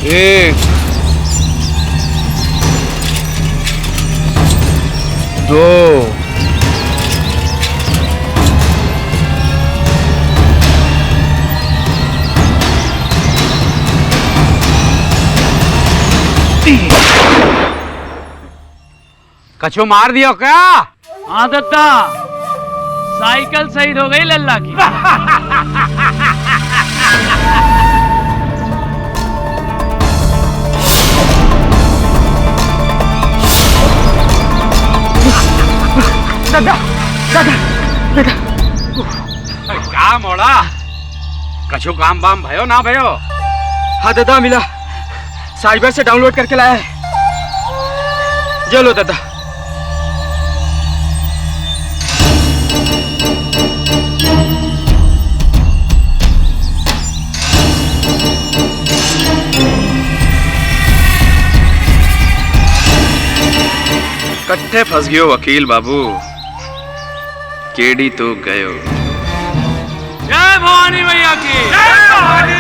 1 2 कछु मार दियो क्या? हाँ दत्ता, साइकिल शहीद हो गई लल्ला की। दादा दादा बेटा क्या मोड़ा? कछु काम बाम भयो ना भयो? हाँ दादा मिला, साइबर से डाउनलोड करके लाया है। चलो दादा। कट्ठे फंस गयो वकील बाबू, केडी तो गयो। जय भवानी मैया की। जय भवानी।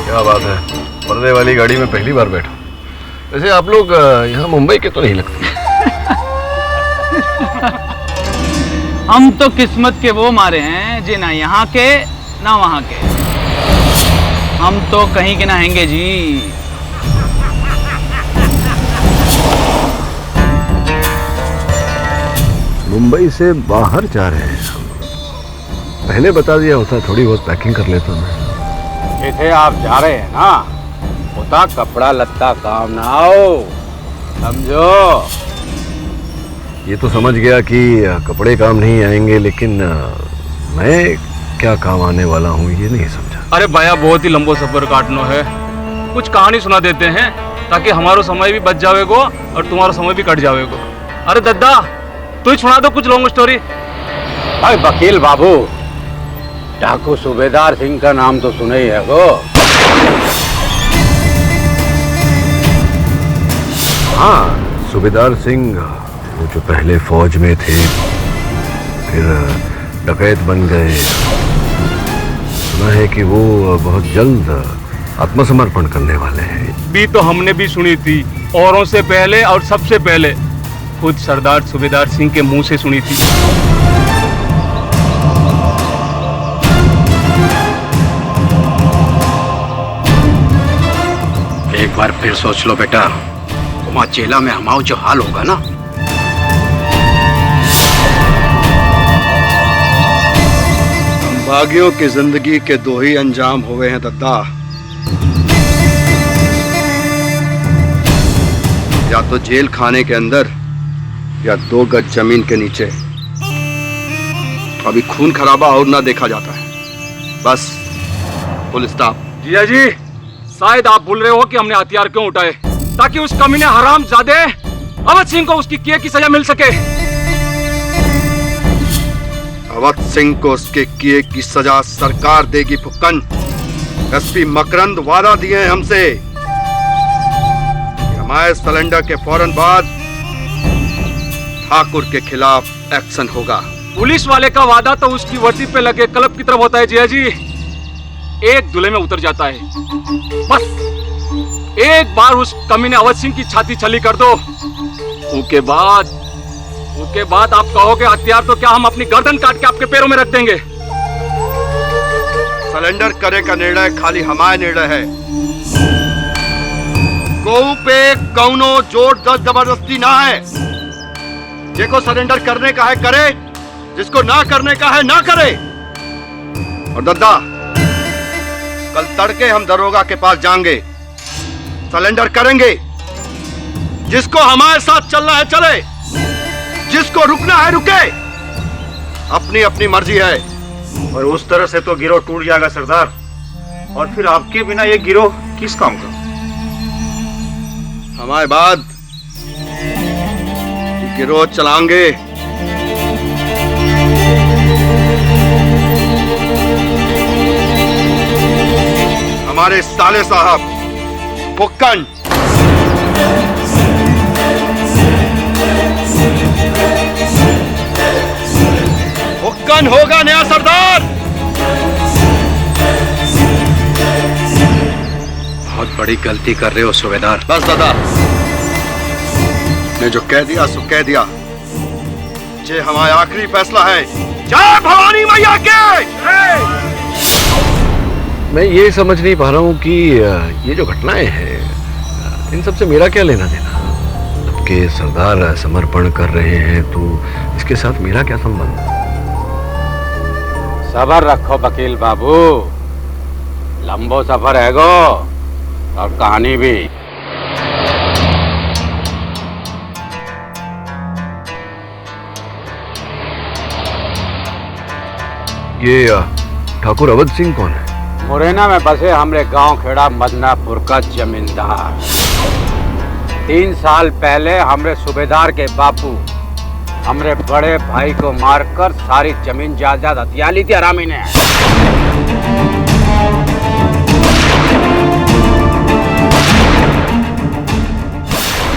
क्या बात है, पर्दे वाली गाड़ी में पहली बार बैठा। वैसे आप लोग यहाँ मुंबई के तो नहीं लगते। हम तो किस्मत के वो मारे हैं जी, ना यहाँ के ना वहाँ के। हम तो कहीं के ना हैंगे जी। मुंबई से बाहर जा रहे हैं हम। पहले बता दिया होता, थोड़ी बहुत पैकिंग कर लेता मैं। जिथे आप जा रहे हैं ना, होता कपड़ा लत्ता काम ना आओ, समझो। ये तो समझ गया कि कपड़े काम नहीं आएंगे, लेकिन मैं क्या काम आने वाला हूँ ये नहीं समझा। अरे भैया, बहुत ही लंबो सफर काटना है। कुछ कहानी सुना देते हैं ताकि हमारा समय भी बच जावेगो और तुम्हारा समय भी कट जावेगो। अरे दद्दा, तू ही सुना दो कुछ लॉन्ग स्टोरी। भाई वकील बाबू, डाकू सूबेदार सिंह का नाम तो सुना ही है गो। हाँ, सूबेदार सिंह, वो जो पहले फौज में थे, फिर डकैत बन गए। सुना है कि वो बहुत जल्द आत्मसमर्पण करने वाले हैं। भी तो हमने भी सुनी थी, औरों से पहले और सबसे पहले खुद सरदार सूबेदार सिंह के मुंह से सुनी थी। एक बार फिर सोच लो बेटा, वहाँ जेला में हमारा जो हाल होगा ना। भागियों की जिंदगी के दो ही अंजाम हुए हैं दद्दा, या तो जेल खाने के अंदर या 2 गज जमीन के नीचे। अभी खून खराबा और ना देखा जाता है, बस फुल स्टॉप। जिया जी, शायद आप भूल रहे हो कि हमने हथियार क्यों उठाए, ताकि उस कमीने हरामजादे अवध सिंह को उसकी किए की सजा मिल सके। अवध सिंह को उसके किए की सजा सरकार देगी फुक्कन। एसपी मकरंद वादा दिए हैं हमसे, हमारे सिलेंडर के फौरन बाद ठाकुर के खिलाफ एक्शन होगा। पुलिस वाले का वादा तो उसकी वर्दी पे लगे कलप की तरफ होता है जिया जी, एक दुले में उतर जाता है। बस एक बार उस कमीने अवध सिंह की छाती छली कर दो, उसके बाद आप कहोगे हथियार तो क्या, हम अपनी गर्दन काट के आपके पैरों में रख देंगे। सरेंडर करे का निर्णय खाली हमारा निर्णय है। गौ पे कौनो जोर जबरदस्ती ना है। जिसको सरेंडर करने का है करे, जिसको ना करने का है ना करे। और दद्दा, कल तड़के हम दरोगा के पास जाएंगे, सरेंडर करेंगे। जिसको हमारे साथ चलना है चले, जिसको रुकना है रुके। अपनी अपनी मर्जी है। और उस तरह से तो गिरोह टूट जाएगा सरदार, और फिर आपके बिना ये गिरोह किस काम का? हमारे बाद गिरोह चलाएंगे। हमारे साले साहब फुक्कन फुक्कन होगा नया सरदार। बहुत बड़ी गलती कर रहे हो सूबेदार। बस दादा, ने जो कह दिया सो कह दिया। ये हमारा आखिरी फैसला है। जय भवानी मैया के। मैं ये समझ नहीं पा रहा हूँ कि ये जो घटनाएं हैं इन सब से मेरा क्या लेना देना। आपके सरदार समर्पण कर रहे हैं तो इसके साथ मेरा क्या संबंध? सबर रखो वकील बाबू, लंबो सफर है गो और कहानी भी। ये ठाकुर अवध सिंह कौन है? मुरैना में बसे हमरे गांव खेड़ा मदनापुर का जमींदार। 3 साल पहले हमरे सूबेदार के बापू हमरे बड़े भाई को मारकर सारी जमीन जायदाद हथिया ली थी हरामी ने।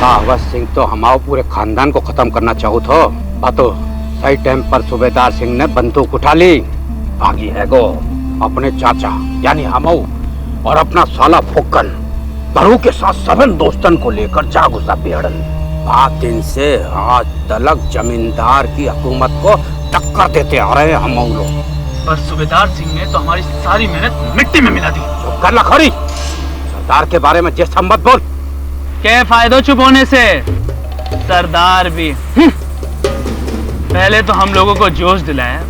अवध सिंह तो हमारे पूरे खानदान को खत्म करना चाहू थो। बातो सही टाइम पर सूबेदार सिंह ने बंदूक उठा ली। भागी है गो अपने चाचा यानी हमऊ और अपना साला फुक्कन बरू के साथ सबन दोस्तन को लेकर जा घुसा बेहड़न। 5 दिन से आज तलक जमींदार की हुकूमत को टक्कर देते आ रहे हैं हमऊ लोग। पर सूबेदार सिंह ने तो हमारी सारी मेहनत मिट्टी में मिला दी। चुप कर लखोरी, सरदार के बारे में जैसा मत बोल। क्या फायदा चुप होने से? सरदार भी पहले तो हम लोगों को जोश दिलाया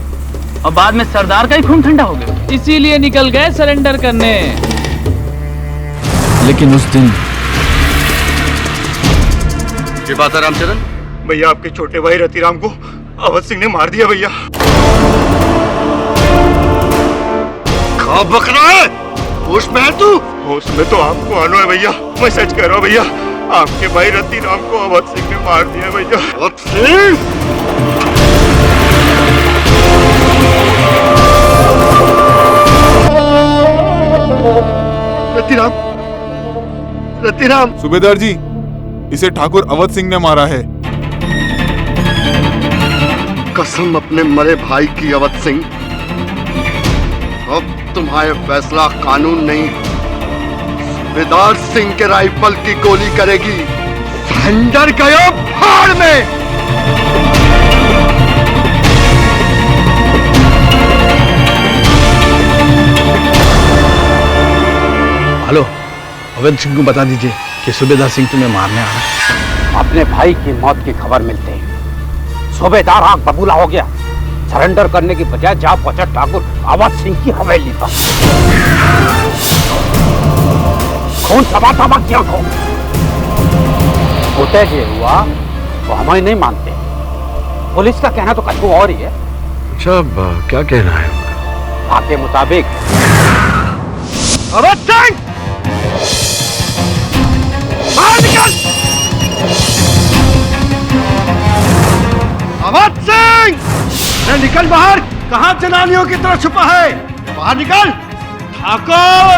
और बाद में सरदार का ही खून ठंडा हो गया, इसीलिए निकल गए सरेंडर करने। लेकिन उस दिन ये बात है रामचरण? भैया आपके छोटे भाई रतिराम को अवध सिंह ने मार दिया भैया। कहाँ बक रहा है? होश में है तू? होश में तो आपको आना है भैया, मैं सच कह रहा हूँ भैया। आपके भाई रतिराम को अवध सिंह ने मार दिया भैया। अवध सिंह? रतिराम, रतिराम। सूबेदार जी, इसे ठाकुर अवध सिंह ने मारा है। कसम अपने मरे भाई की अवध सिंह। अब तुम्हारे फैसला कानून नहीं, सूबेदार सिंह के राइफल की गोली करेगी। सरेंडर गयो भाड़ में। हेलो, अवध सिंह को बता दीजिए कि सूबेदार सिंह तुम्हें मारने आ रहा है। अपने भाई की मौत की खबर मिलते ही सूबेदार आग बबूला हो गया। सरेंडर करने की बजाय जा पहुंचा ठाकुर अवध सिंह की हवेली पर। खून समा किया को होते जो हुआ वो हमें नहीं मानते। पुलिस का कहना तो कुछ और ही है। अच्छा, अब क्या कहना है उनका? आपके मुताबिक अवध सिंह बाहर निकल। अवध सिंह निकल बाहर। कहां जनानियों की तरह छुपा है? बाहर निकल। ठाकुर,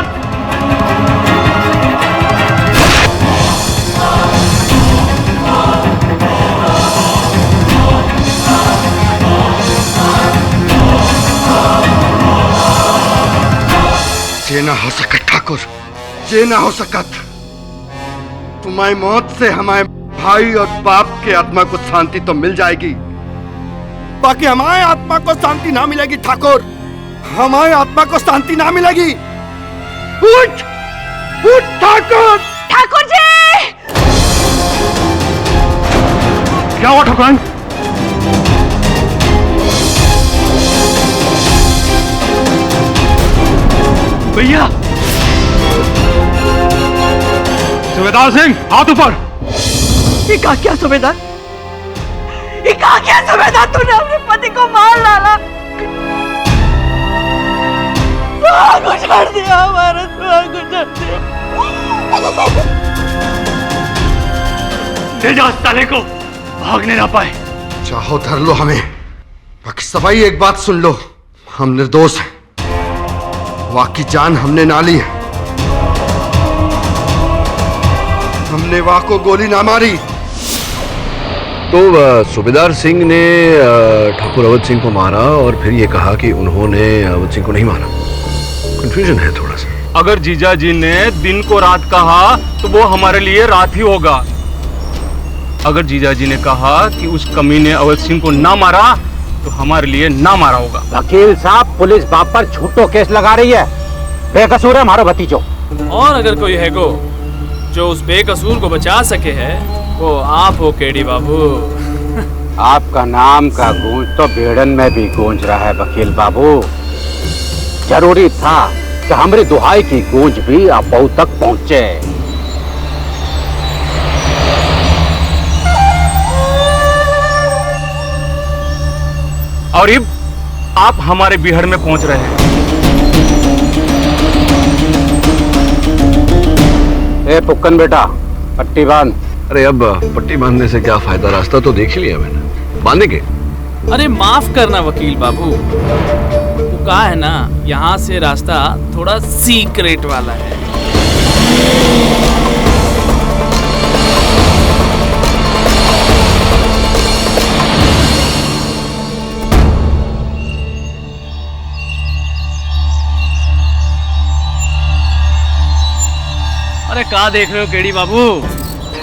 ये ना हो सकत ठाकुर, ये ना हो सकत। तुम्हारी मौत से हमारे भाई और बाप के आत्मा को शांति तो मिल जाएगी, बाकी हमारे आत्मा को शांति ना मिलेगी ठाकुर। हमारे आत्मा को शांति ना मिलेगी। उठ, उठ ठाकुर। ठाकुर जी! क्या हुआ ठाकुर? भैया! सूबेदार सिंह, हाथ ऊपर! ये क्या सूबेदार? ये क्या सूबेदार? तूने अपने पति को मार डाला। सुहाग उजाड़ दिया, हमारा सुहाग उजाड़ दिया। ले जाओ साले को, भागने ना पाए। चाहो धर लो हमें, बाकी सफाई एक बात सुन लो, हम निर्दोष हैं। वाह की जान हमने ना ली है, हमने वाह को गोली ना मारी। तो सूबेदार सिंह ने ठाकुर अवध सिंह को मारा और फिर ये कहा कि उन्होंने अवध सिंह को नहीं मारा। कंफ्यूजन है थोड़ा सा। अगर जीजा जी ने दिन को रात कहा तो वो हमारे लिए रात ही होगा। अगर जीजा जी ने कहा कि उस कमीने अवध सिंह को ना मारा तो हमारे लिए ना मारा होगा। वकील साहब, पुलिस बाप पर झूठो केस लगा रही है, बेकसूर है हमारा भतीजो। और अगर कोई है को जो उस बेकसूर को बचा सके है वो आप हो केडी बाबू। आपका नाम का गूंज तो बेड़न में भी गूंज रहा है वकील बाबू। जरूरी था कि हमारी दुहाई की गूंज भी आप तक पहुंचे। और अब आप हमारे बिहड़ में पहुंच रहे हैं। ए पुक्कन बेटा, पट्टी बांध। अरे अब पट्टी बांधने से क्या फायदा, रास्ता तो देख ही लिया मैंने, बांधेंगे। अरे माफ करना वकील बाबू, वो कहा है ना, यहाँ से रास्ता थोड़ा सीक्रेट वाला है। अरे कहाँ देख रहे हो केडी बाबू,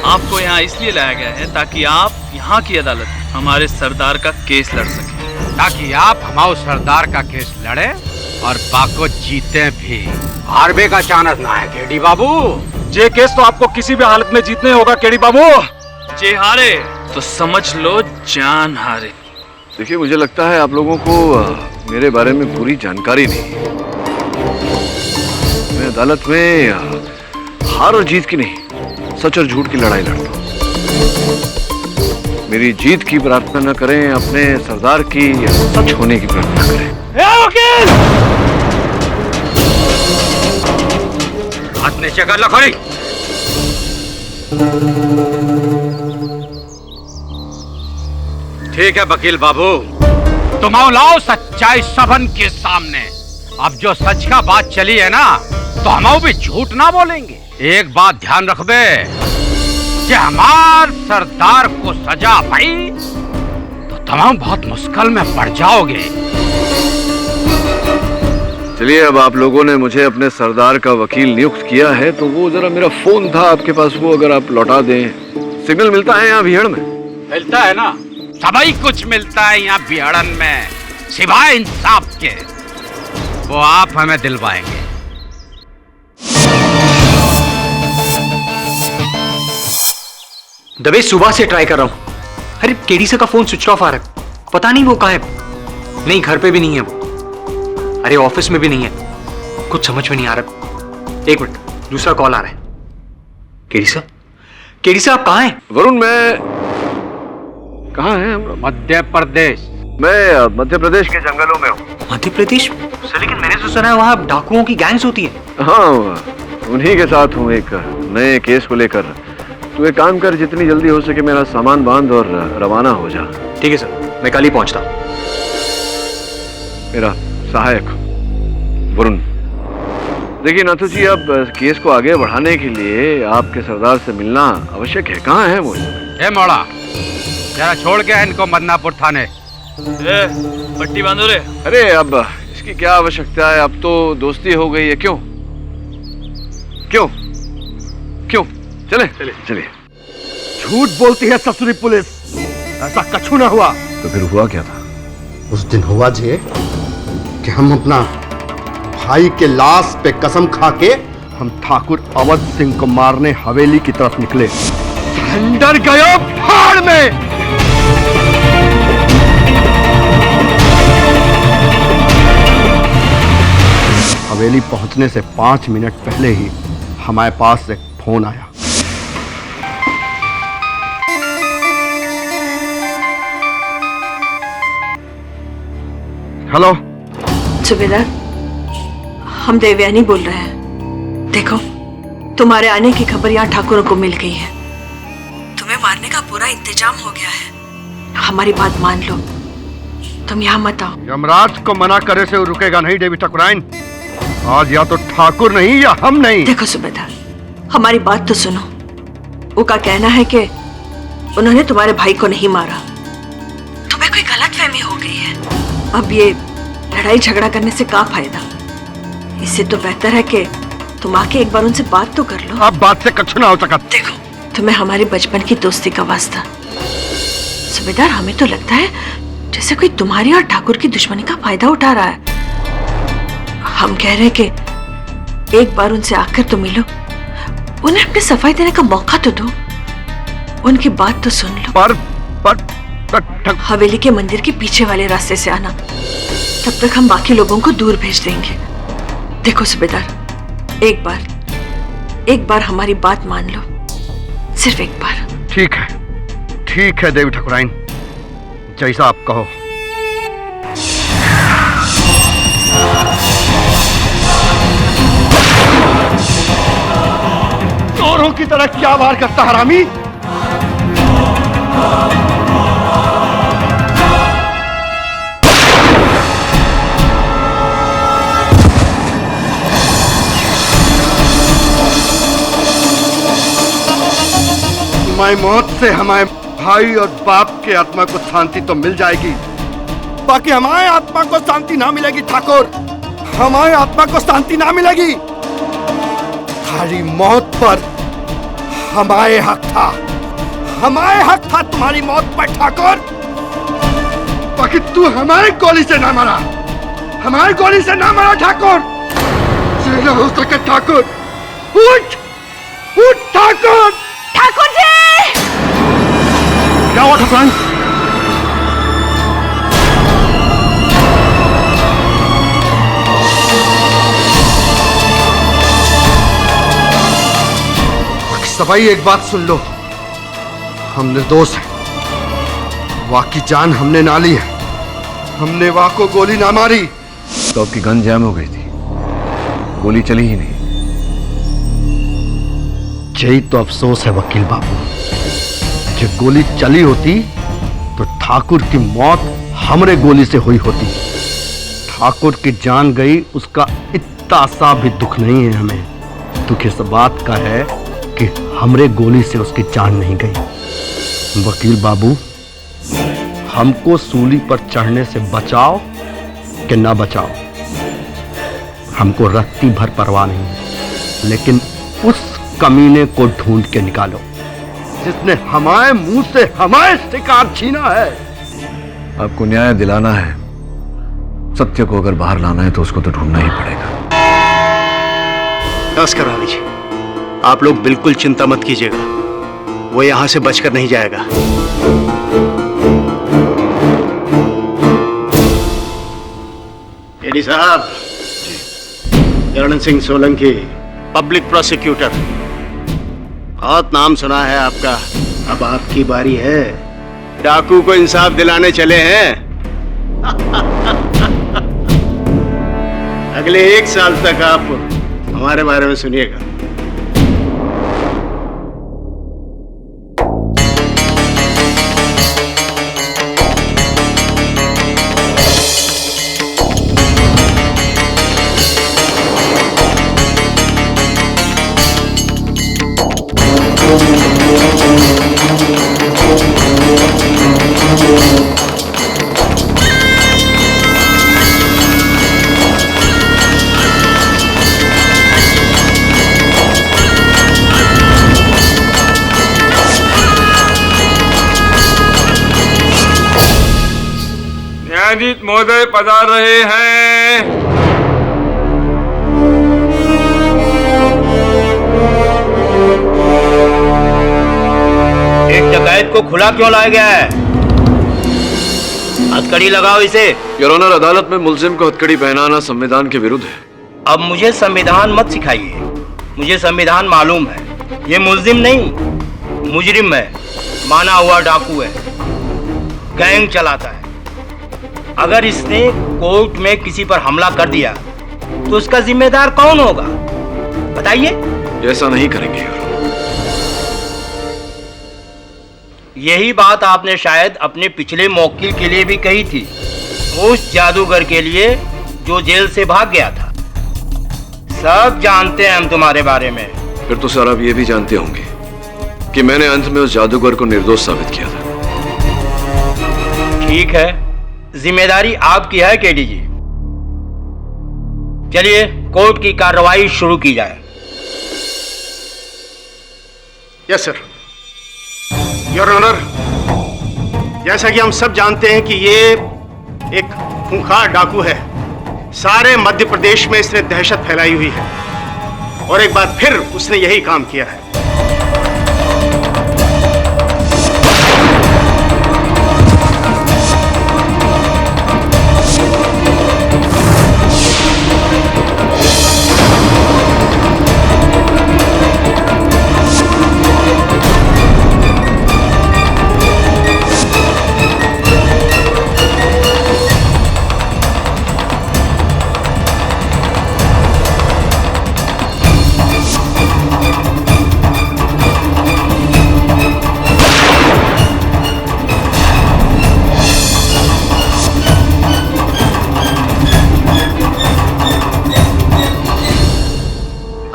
आपको यहाँ इसलिए लाया गया है ताकि आप यहाँ की अदालत में हमारे सरदार का केस लड़ सकें। ताकि आप हमारे सरदार का केस लड़े और बाको जीते भी। हारबे का चांस ना है केडी बाबू। ये केस तो आपको किसी भी हालत में जीतने होगा केडी बाबू। जे हारे तो समझ लो जान हारे। देखिए, मुझे लगता है आप लोगों को मेरे बारे में पूरी जानकारी नहीं है। मैं अदालत में हार और जीत की नहीं, सच और झूठ की लड़ाई लड़ता हूँ। मेरी जीत की प्रार्थना न करें, अपने सरदार की सच होने की प्रार्थना करें। वकील! हाथ नीचे कर लो खड़ी। ठीक है वकील बाबू, तुम आओ लाओ सच्चाई सबन के सामने। अब जो सच का बात चली है ना, तो हम भी झूठ ना बोलेंगे। एक बात ध्यान रखबे कि हमार सरदार को सजा भाई तो तमाम बहुत मुश्किल में पड़ जाओगे। चलिए, अब आप लोगों ने मुझे अपने सरदार का वकील नियुक्त किया है, तो वो जरा मेरा फोन था आपके पास, वो अगर आप लौटा दें। सिग्नल मिलता है यहाँ बिहड़ में? मिलता है ना, सभी कुछ मिलता है यहाँ बिहड़न में, सिवाय इंसाफ के। वो आप हमें दिलवाएंगे। दबे सुबह से ट्राई कर रहा हूँ। अरे केडी सर का फोन स्विच ऑफ आ रहा है, पता नहीं वो कहाँ है। नहीं, घर पे भी नहीं है वो। अरे ऑफिस में भी नहीं है, कुछ समझ में नहीं आ रहा। एक मिनट, दूसरा कॉल आ रहा है। केडी सर आप कहाँ हैं? वरुण, मैं कहाँ है? मध्य प्रदेश। मैं मध्य प्रदेश के जंगलों में हूँ। मध्य प्रदेश? सर लेकिन मैंने तो सुना है वहाँ डाकुओं की गैंग्स होती है। हाँ, उन्हीं के साथ हूँ एक नए केस को लेकर। तू एक काम कर, जितनी जल्दी हो सके मेरा सामान बांध और रवाना हो जा। ठीक है सर, मैं कल ही पहुंचता हूँ। मेरा सहायक वरुण। देखिए नाथू जी, अब केस को आगे बढ़ाने के लिए आपके सरदार से मिलना आवश्यक है। कहाँ है वो? ए मोड़ा, जरा छोड़ के इनको मदनापुर थाने। पट्टी बांधो रे। अरे अब इसकी क्या आवश्यकता है, अब तो दोस्ती हो गई है। क्यों क्यों क्यों? चले चलिए। झूठ बोलती है ससुरी पुलिस, ऐसा कछु ना हुआ। तो फिर हुआ क्या था? उस दिन हुआ जे कि हम अपना भाई के लाश पे कसम खा के हम ठाकुर अवध सिंह को मारने हवेली की तरफ निकले। अंदर गयो भाड़ में। हवेली पहुंचने से 5 मिनट पहले ही हमारे पास एक फोन आया। हेलो सुबेदार, हम देवयानी बोल रहे हैं। देखो, तुम्हारे आने की खबर यहाँ ठाकुरों को मिल गई है। तुम्हें मारने का पूरा इंतजाम हो गया है। हमारी बात मान लो, तुम यहाँ मत आओ। यमराज को मना करे से वो रुकेगा नहीं देवी ठाकुराइन। आज या तो ठाकुर नहीं या हम नहीं। देखो सूबेदार, हमारी बात तो सुनो। उनका कहना है कि उन्होंने तुम्हारे भाई को नहीं मारा, तुम्हें कोई गलतफहमी हो गई है। अब ये लड़ाई झगड़ा करने से क्या फायदा? इससे तो बेहतर है कि तुम आके एक बार उनसे बात तो कर लो। अब बात से कछु ना हो सका। देखो, तुम्हें हमारे बचपन की दोस्ती का वास्ता। सूबेदार, हमें तो लगता है जैसे कोई तुम्हारी और ठाकुर की दुश्मनी का फायदा उठा रहा है। हम कह रहे हैं कि एक बार उनसे आकर तो मिलो, उन्हें अपनी सफाई देने का मौका तो दो, उनकी बात तो सुन लो। पर हवेली के मंदिर के पीछे वाले रास्ते से आना, तब तक हम बाकी लोगों को दूर भेज देंगे। देखो सूबेदार, एक बार हमारी बात मान लो, सिर्फ एक बार। ठीक है देवी ठाकुराइन, जैसा आप कहो। चोरों की तरह क्या वार करता हरामी? तुम्हारी मौत से हमारे भाई और बाप के आत्मा को शांति तो मिल जाएगी, बाकी हमारे आत्मा को शांति ना मिलेगी ठाकुर। हमारे आत्मा को शांति ना मिलेगी। तुम्हारी मौत पर हमारे हक था तुम्हारी मौत पर ठाकुर। बाकी तू हमारी गोली से ना मरा, हमारी गोली से ना मरा ठाकुर। जितना हो सके ठाकुर, उठ ठाकुर। ठाकुर जी! क्या हुआ ठाकुराइन? सभाई, एक बात सुन लो, हम निर्दोष हैं। वाह की जान हमने ना ली है, हमने वाह को गोली ना मारी। तो आपकी गन जैम हो गई थी, गोली चली ही नहीं। यही तो अफसोस है वकील बाबू, कि गोली चली होती तो ठाकुर की मौत हमरे गोली से हुई होती। ठाकुर की जान गई, उसका इतना सा भी दुख नहीं है हमें। दुख इस बात का है कि हमरे गोली से उसकी जान नहीं गई। वकील बाबू, हमको सूली पर चढ़ने से बचाओ कि ना बचाओ, हमको रत्ती भर परवाह नहीं है, लेकिन उस कमीने को ढूंढ के निकालो जिसने हमारे मुंह से हमारे शिकार छीना है। आपको न्याय दिलाना है, सत्य को अगर बाहर लाना है तो उसको तो ढूंढना ही पड़ेगा। नमस्कार रानी जी, आप लोग बिल्कुल चिंता मत कीजिएगा, वो यहां से बचकर नहीं जाएगा। एडी साहब, चरण सिंह सोलंकी, पब्लिक प्रोसिक्यूटर, बहुत नाम सुना है आपका। अब आपकी बारी है। डाकू को इंसाफ दिलाने चले हैं। अगले 1 साल तक आप हमारे बारे में सुनिएगा। न्यायाधीश महोदय पधार रहे हैं। एक डकैत को खुला क्यों लाया गया है? हथकड़ी लगाओ इसे। योर ऑनर, अदालत में मुल्जिम को हथकड़ी पहनाना संविधान के विरुद्ध है। अब मुझे संविधान मत सिखाइए, मुझे संविधान मालूम है। ये मुल्जिम नहीं, मुजरिम है, माना हुआ डाकू है, गैंग चलाता है। अगर इसने कोर्ट में किसी पर हमला कर दिया तो उसका जिम्मेदार कौन होगा बताइए? ऐसा नहीं करेंगे योर ऑनर। यही बात आपने शायद अपने पिछले मौकिल के लिए भी कही थी, उस जादूगर के लिए जो जेल से भाग गया था। सब जानते हैं हम तुम्हारे बारे में। फिर तो सर आप ये भी जानते होंगे कि मैंने अंत में उस जादूगर को निर्दोष साबित किया था। ठीक है, जिम्मेदारी आपकी है केडी जी। चलिए कोर्ट की कार्रवाई शुरू की जाए। Yes sir. योर ऑनर, जैसा कि हम सब जानते हैं कि ये एक खूंखार डाकू है। सारे मध्य प्रदेश में इसने दहशत फैलाई हुई है और एक बार फिर उसने यही काम किया है।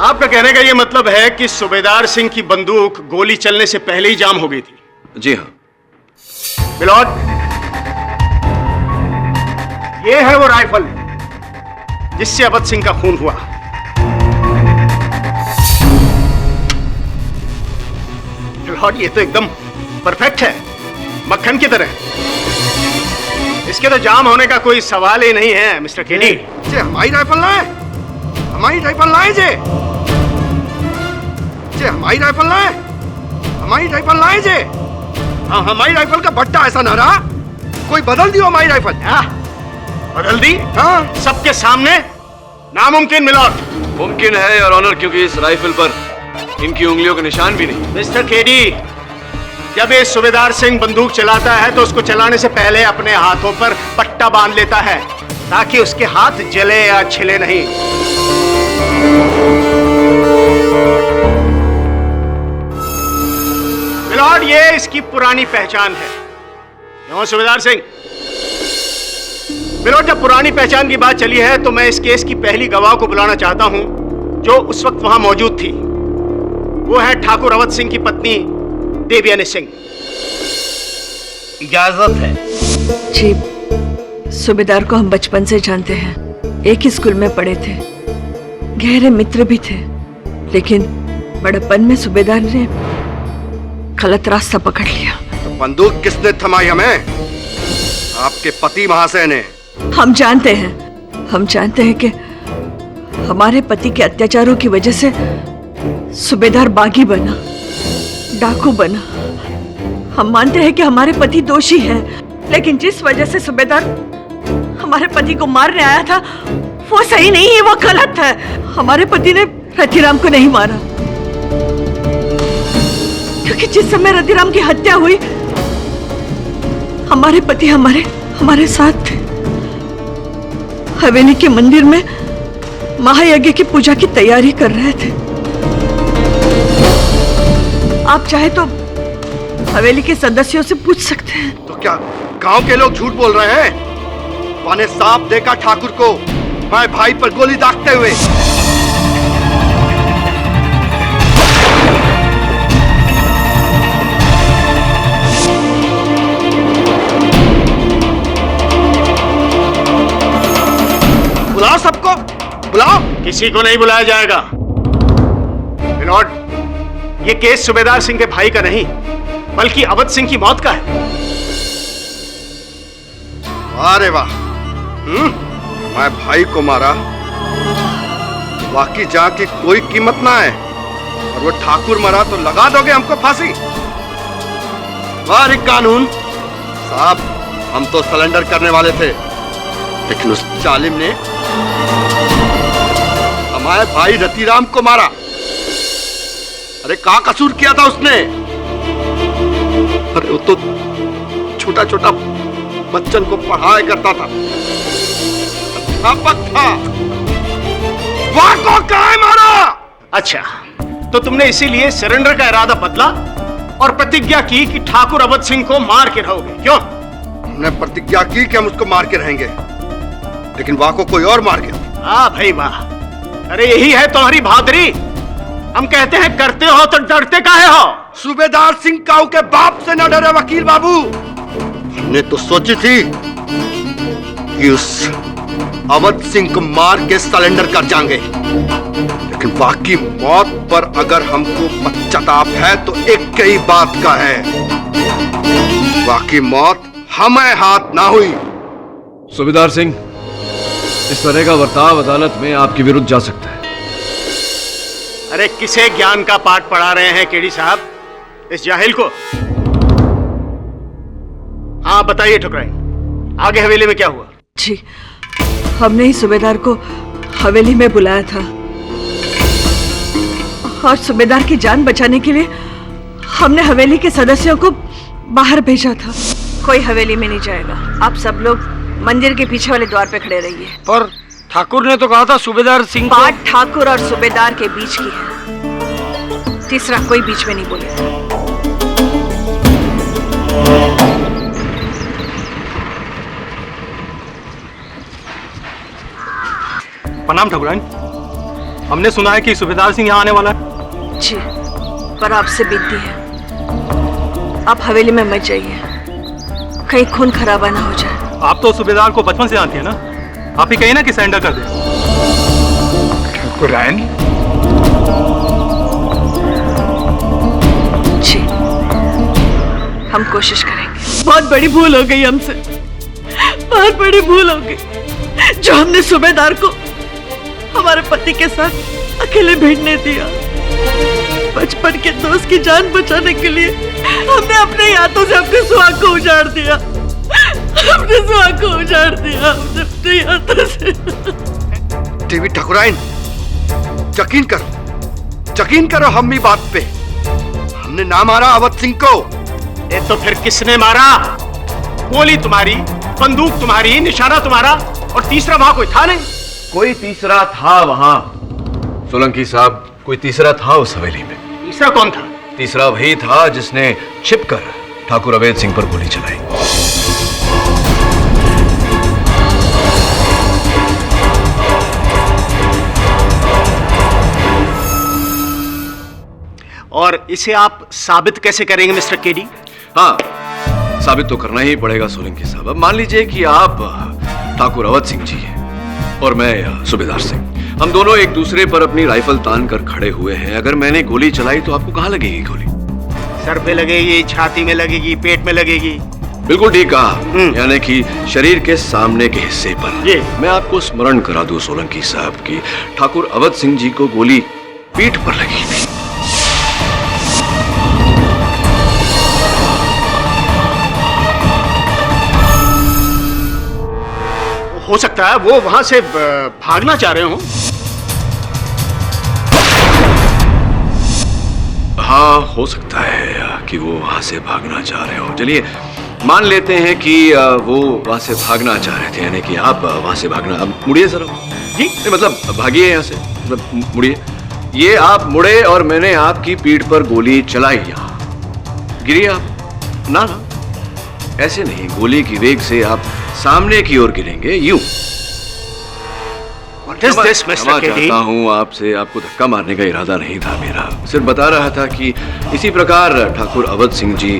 आपका कहने का ये मतलब है कि सूबेदार सिंह की बंदूक गोली चलने से पहले ही जाम हो गई थी? जी हाँ। मिलॉर्ड, ये है वो राइफल जिससे अवध सिंह का खून हुआ। मिलॉर्ड, ये तो एकदम परफेक्ट है, मक्खन की तरह। इसके तो जाम होने का कोई सवाल ही नहीं है मिस्टर केडी। हमारी राइफल लाए, हमारी राइफल लाए जे हमारी राइफल लाए, हमारी राइफल लाए जे। हाँ, हमारी राइफल का भट्टा ऐसा ना रहा, कोई बदल दियो हमारी राइफल। बदल दी? हाँ, सबके सामने? नामुमकिन मिलॉर्ड। मुमकिन है योर ऑनर, क्योंकि इस राइफल पर इनकी उंगलियों के निशान भी नहीं। मिस्टर केडी, जब ये सूबेदार सिंह बंदूक चलाता है तो उसको चलाने से पहले अपने हाथों पर पट्टा बांध लेता है ताकि उसके हाथ जले या छिले नहीं। मिलॉर्ड, ये इसकी पुरानी पहचान है। क्यों सूबेदार सिंह? मिलॉर्ड, जब पुरानी पहचान की बात चली है तो मैं इस केस की पहली गवाह को बुलाना चाहता हूं जो उस वक्त वहां मौजूद थी। वो है ठाकुर अवध सिंह की पत्नी देवयानी सिंह। इजाजत है। जी, सूबेदार को हम बचपन से जानते हैं, एक ही स्कूल में पढ़े थे, गहरे मित्र भी थे। लेकिन बड़प्पन में सूबेदार ने गलत रास्ता पकड़ लिया। तो बंदूक किसने थमाई हमें? आपके पति महाशय ने। हम जानते हैं कि हमारे पति के अत्याचारों की वजह से सूबेदार बागी बना, डाकू बना। हम मानते हैं कि हमारे पति दोषी हैं, लेकिन जिस वजह से सूबेदार हमारे पति को मारने आया था वो सही नहीं है, वो गलत है। हमारे पति ने रतिराम को नहीं मारा, क्योंकि जिस समय रतिराम की हत्या हुई हमारे पति हमारे साथ थे। हवेली के मंदिर में महायज्ञ की पूजा की तैयारी कर रहे थे। आप चाहे तो हवेली के सदस्यों से पूछ सकते हैं। तो क्या गांव के लोग झूठ बोल रहे हैं? मैंने साफ देखा ठाकुर को मैं भाई पर गोली दागते हुए। बुलाओ सबको, बुलाओ। किसी को नहीं बुलाया जाएगा। मिलॉर्ड, ये केस सूबेदार सिंह के भाई का नहीं बल्कि अवध सिंह की मौत का है। अरे वाह, मैं भाई को मारा, बाकी जान की कोई कीमत ना है, और वो ठाकुर मरा तो लगा दोगे हमको फांसी? वाह कानून साहब, हम तो सरेंडर करने वाले थे, लेकिन उस जालिम ने हमारे भाई रतिराम को मारा। अरे क्या कसूर किया था उसने? अरे वो तो छोटा छोटा बच्चन को पढ़ाया करता था, अध्यापक था। वाह को क्या मारा? अच्छा, तो तुमने इसीलिए सरेंडर का इरादा बदला और प्रतिज्ञा की कि ठाकुर अवध सिंह को मार के रहोगे, क्यों? हमने प्रतिज्ञा की कि हम उसको मार के रहेंगे, लेकिन वाह को कोई और मार गया। हाँ भाई वाह, अरे यही है तुम्हारी बहादुरी। हम कहते हैं करते हो तो डरते काहे हो? सूबेदार सिंह काऊ के बाप से न डरे वकील बाबू। हमने तो सोची थी कि उस अवध सिंह को मार के सरेंडर कर जाएंगे, लेकिन बाकी मौत पर अगर हमको पश्चाताप है तो एक ही बात का है, बाकी मौत हमें हाथ ना हुई। सूबेदार सिंह, इस तरह का बर्ताव अदालत में आपके विरुद्ध जा सकता है। अरे किसे ज्ञान का पाठ पढ़ा रहे हैं केडी साहब, इस जाहिल को? हाँ बताइए ठुकराइन, आगे हवेली में क्या हुआ? जी, हमने ही सूबेदार को हवेली में बुलाया था और सूबेदार की जान बचाने के लिए हमने हवेली के सदस्यों को बाहर भेजा था। कोई हवेली में नहीं जाएगा, आप सब लोग मंदिर के पीछे वाले द्वार पे खड़े रहिए। पर ठाकुर ने तो कहा था सूबेदार सिंह को... बात ठाकुर और सूबेदार के बीच की है, तीसरा कोई बीच में नहीं बोले। प्रणाम ठाकुराइन, हमने सुना है कि सूबेदार सिंह यहाँ आने वाला है। जी, पर आपसे बीतती है, आप हवेली में मत जाइए, कहीं खून खराबा ना हो जाए। आप तो सूबेदार को बचपन से जानती है ना, आप ही कहीं ना कि सरेंडर कर दे। ठाकुराइन, जी, हम कोशिश करेंगे। बहुत बड़ी भूल हो गई हमसे, बहुत बड़ी भूल हो गई जो हमने सूबेदार को हमारे पति के साथ अकेले भिड़ने दिया। बचपन के दोस्त की जान बचाने के लिए हमने अपने हाथों से अपने सुहाग को उजाड़ दिया, अपने सुहाग को उजाड़ दिया हमने अपने हाथों से। देवी ठाकुराइन, यकीन करो हम ही बात पे, हमने ना मारा अवध सिंह को। ये तो फिर किसने मारा? गोली तुम्हारी, बंदूक तुम्हारी, निशाना तुम्हारा, और तीसरा वहां कोई था नहीं। कोई तीसरा था वहां सोलंकी साहब, कोई तीसरा था उस हवेली में। तीसरा कौन था? तीसरा वही था जिसने छिपकर ठाकुर अवध सिंह पर गोली चलाई। और इसे आप साबित कैसे करेंगे मिस्टर केडी? हाँ, साबित तो करना ही पड़ेगा सोलंकी साहब। अब मान लीजिए कि आप ठाकुर अवध सिंह जी हैं और मैं सूबेदार सिंह, हम दोनों एक दूसरे पर अपनी राइफल तान कर खड़े हुए हैं। अगर मैंने गोली चलाई तो आपको कहाँ लगेगी गोली? सर पे लगेगी, छाती में लगेगी, पेट में लगेगी। बिल्कुल ठीक कहा, यानी कि शरीर के सामने के हिस्से पर। ये मैं आपको स्मरण करा दूं सोलंकी साहब की, ठाकुर अवध सिंह जी को गोली पीठ पर लगी थी। हो सकता है वो वहां से भागना चाह रहे हो। हाँ, हो सकता है कि वो वहां से भागना चाह रहे हो। चलिए मान लेते हैं कि वो वहां से भागना चाह रहे थे, यानी कि आप वहां से भागना। अब मुड़िए जरा जी, मतलब भागिए यहाँ से, मतलब मुड़िए। ये आप मुड़े और मैंने आपकी पीठ पर गोली चलाई, यहाँ गिरिए आप। ना ना, ऐसे नहीं, गोली की वेग से आप सामने की ओर गिरेंगे, यूं। चाहता हूं आपसे, आपको धक्का मारने का इरादा नहीं था मेरा, सिर्फ बता रहा था कि इसी प्रकार ठाकुर अवध सिंह जी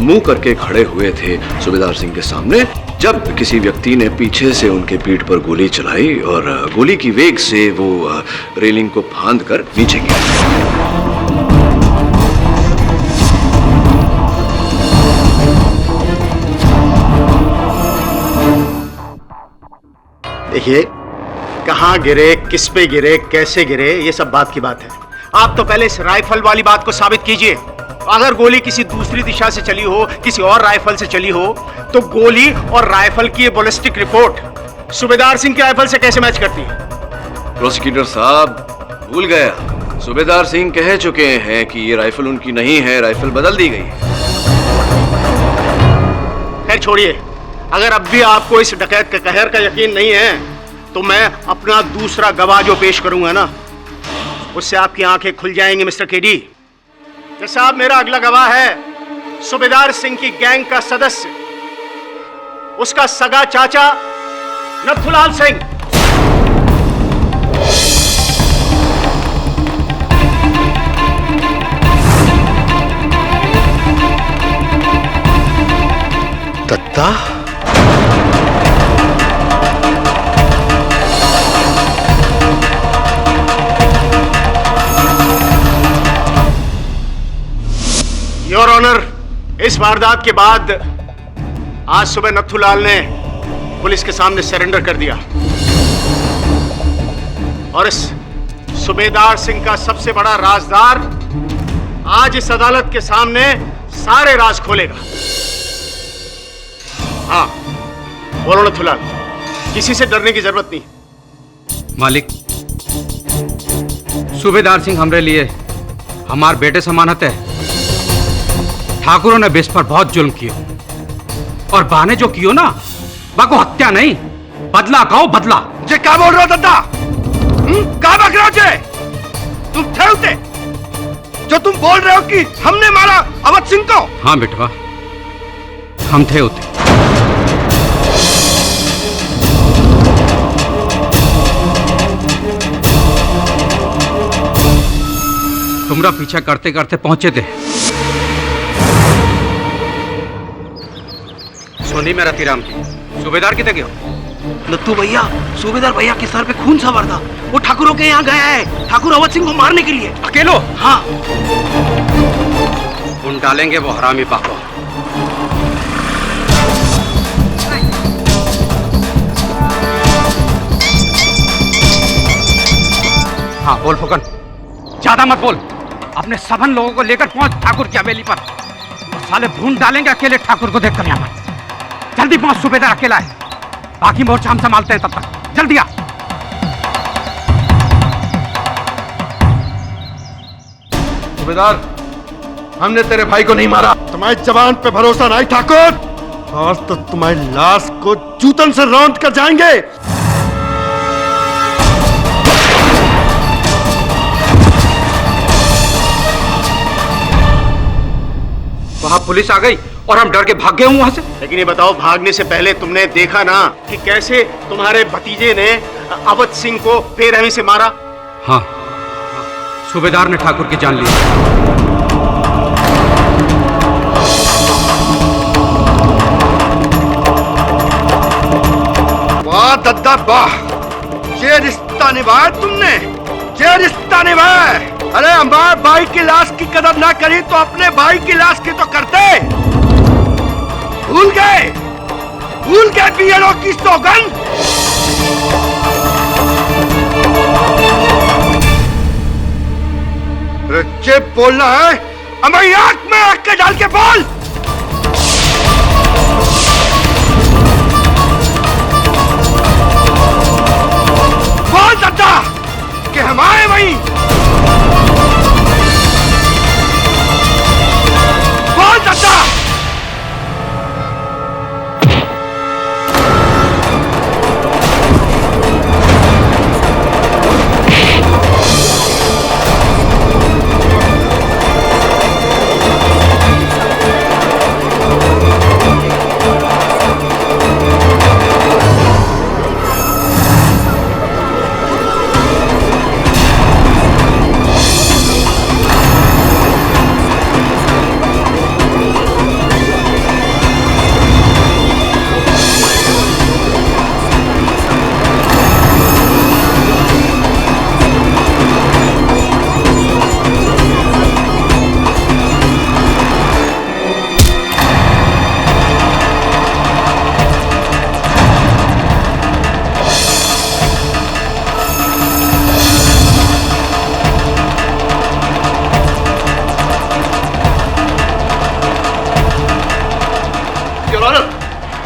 मुंह करके खड़े हुए थे सूबेदार सिंह के सामने, जब किसी व्यक्ति ने पीछे से उनके पीठ पर गोली चलाई और गोली की वेग से वो रेलिंग को फांद कर नीचे गिरे। देखिए, कहाँ गिरे, किस पे गिरे, कैसे गिरे, ये सब बात की बात है। आप तो पहले इस राइफल वाली बात को साबित कीजिए। अगर गोली किसी दूसरी दिशा से चली हो, किसी और राइफल से चली हो, तो गोली और राइफल की बैलिस्टिक रिपोर्ट सूबेदार सिंह की राइफल से कैसे मैच करती है? प्रोसिक्यूटर साहब भूल गया, सूबेदार सिंह कह चुके हैं कि ये राइफल उनकी नहीं है, राइफल बदल दी गई है। खैर छोड़िए, अगर अब भी आपको इस डकैत के कहर का यकीन नहीं है तो मैं अपना दूसरा गवाह जो पेश करूंगा ना, उससे आपकी आंखें खुल जाएंगी मिस्टर केडी। जैसा आप मेरा अगला गवाह है, सूबेदार सिंह की गैंग का सदस्य, उसका सगा चाचा नथुलाल सिंह। दत्ता, योर ऑनर, इस वारदात के बाद आज सुबह नथुलाल ने पुलिस के सामने सरेंडर कर दिया और इस सूबेदार सिंह का सबसे बड़ा राजदार आज इस अदालत के सामने सारे राज खोलेगा। हाँ, बोलो नथुलाल, किसी से डरने की जरूरत नहीं। मालिक, सूबेदार सिंह हमरे लिए हमार बेटे समानत है। ठाकुरों ने बेस पर बहुत जुल्म कियो और बहाने जो कियो ना, बाको हत्या नहीं, बदला कहो बदला। जे क्या बोल रहे हो दद्दा? क्या बक रहे हो जे? तुम थे उते जो तुम बोल रहे हो कि हमने मारा अवध सिंह को? हाँ बेटवा, हम थे उते। तुमरा पीछा करते करते पहुंचे थे। सोनी में रतीराम की सूबेदार कितने गए? नत्थू भैया, सूबेदार भैया के सर पे खून सवार था। वो ठाकुरों के यहाँ गया है, ठाकुर अवध सिंह को मारने के लिए। अकेलो? हाँ। उन डालेंगे वो हरामी पाको। हाँ बोल फुकन, ज्यादा मत बोल। अपने सबन लोगों को लेकर पहुंच ठाकुर की हवेली पर। साले भून डालेंगे अकेले ठाकुर को देखकर यहाँ पर। जल्दी पहुंच, सूबेदार अकेला है, बाकी मोर्चा हम संभालते हैं। तब तक जल्दी आ। सूबेदार, हमने तेरे भाई को नहीं मारा। तुम्हारी जवान पे भरोसा नहीं ठाकुर, और तो तुम्हारी लाश को जूतन से रौंद कर जाएंगे। वहां पुलिस आ गई और हम डर के भाग गए वहां से। लेकिन ये बताओ, भागने से पहले तुमने देखा ना कि कैसे तुम्हारे भतीजे ने अवध सिंह को बेरहमी से मारा? हाँ, सूबेदार ने ठाकुर की जान ली। वाह दद्दा वाह, ये रिश्ता निभाया तुमने, ये रिश्ता निभाया। अरे हमारे भाई की लाश की कदर ना करी तो अपने भाई की लाश की तो करते। भूल गए बीएलओ की सौगंध। जे बोलना है हमारी आंख में आंख के डाल के बोल। बोल दद्दा कि हम आए वहीं। बोल दद्दा।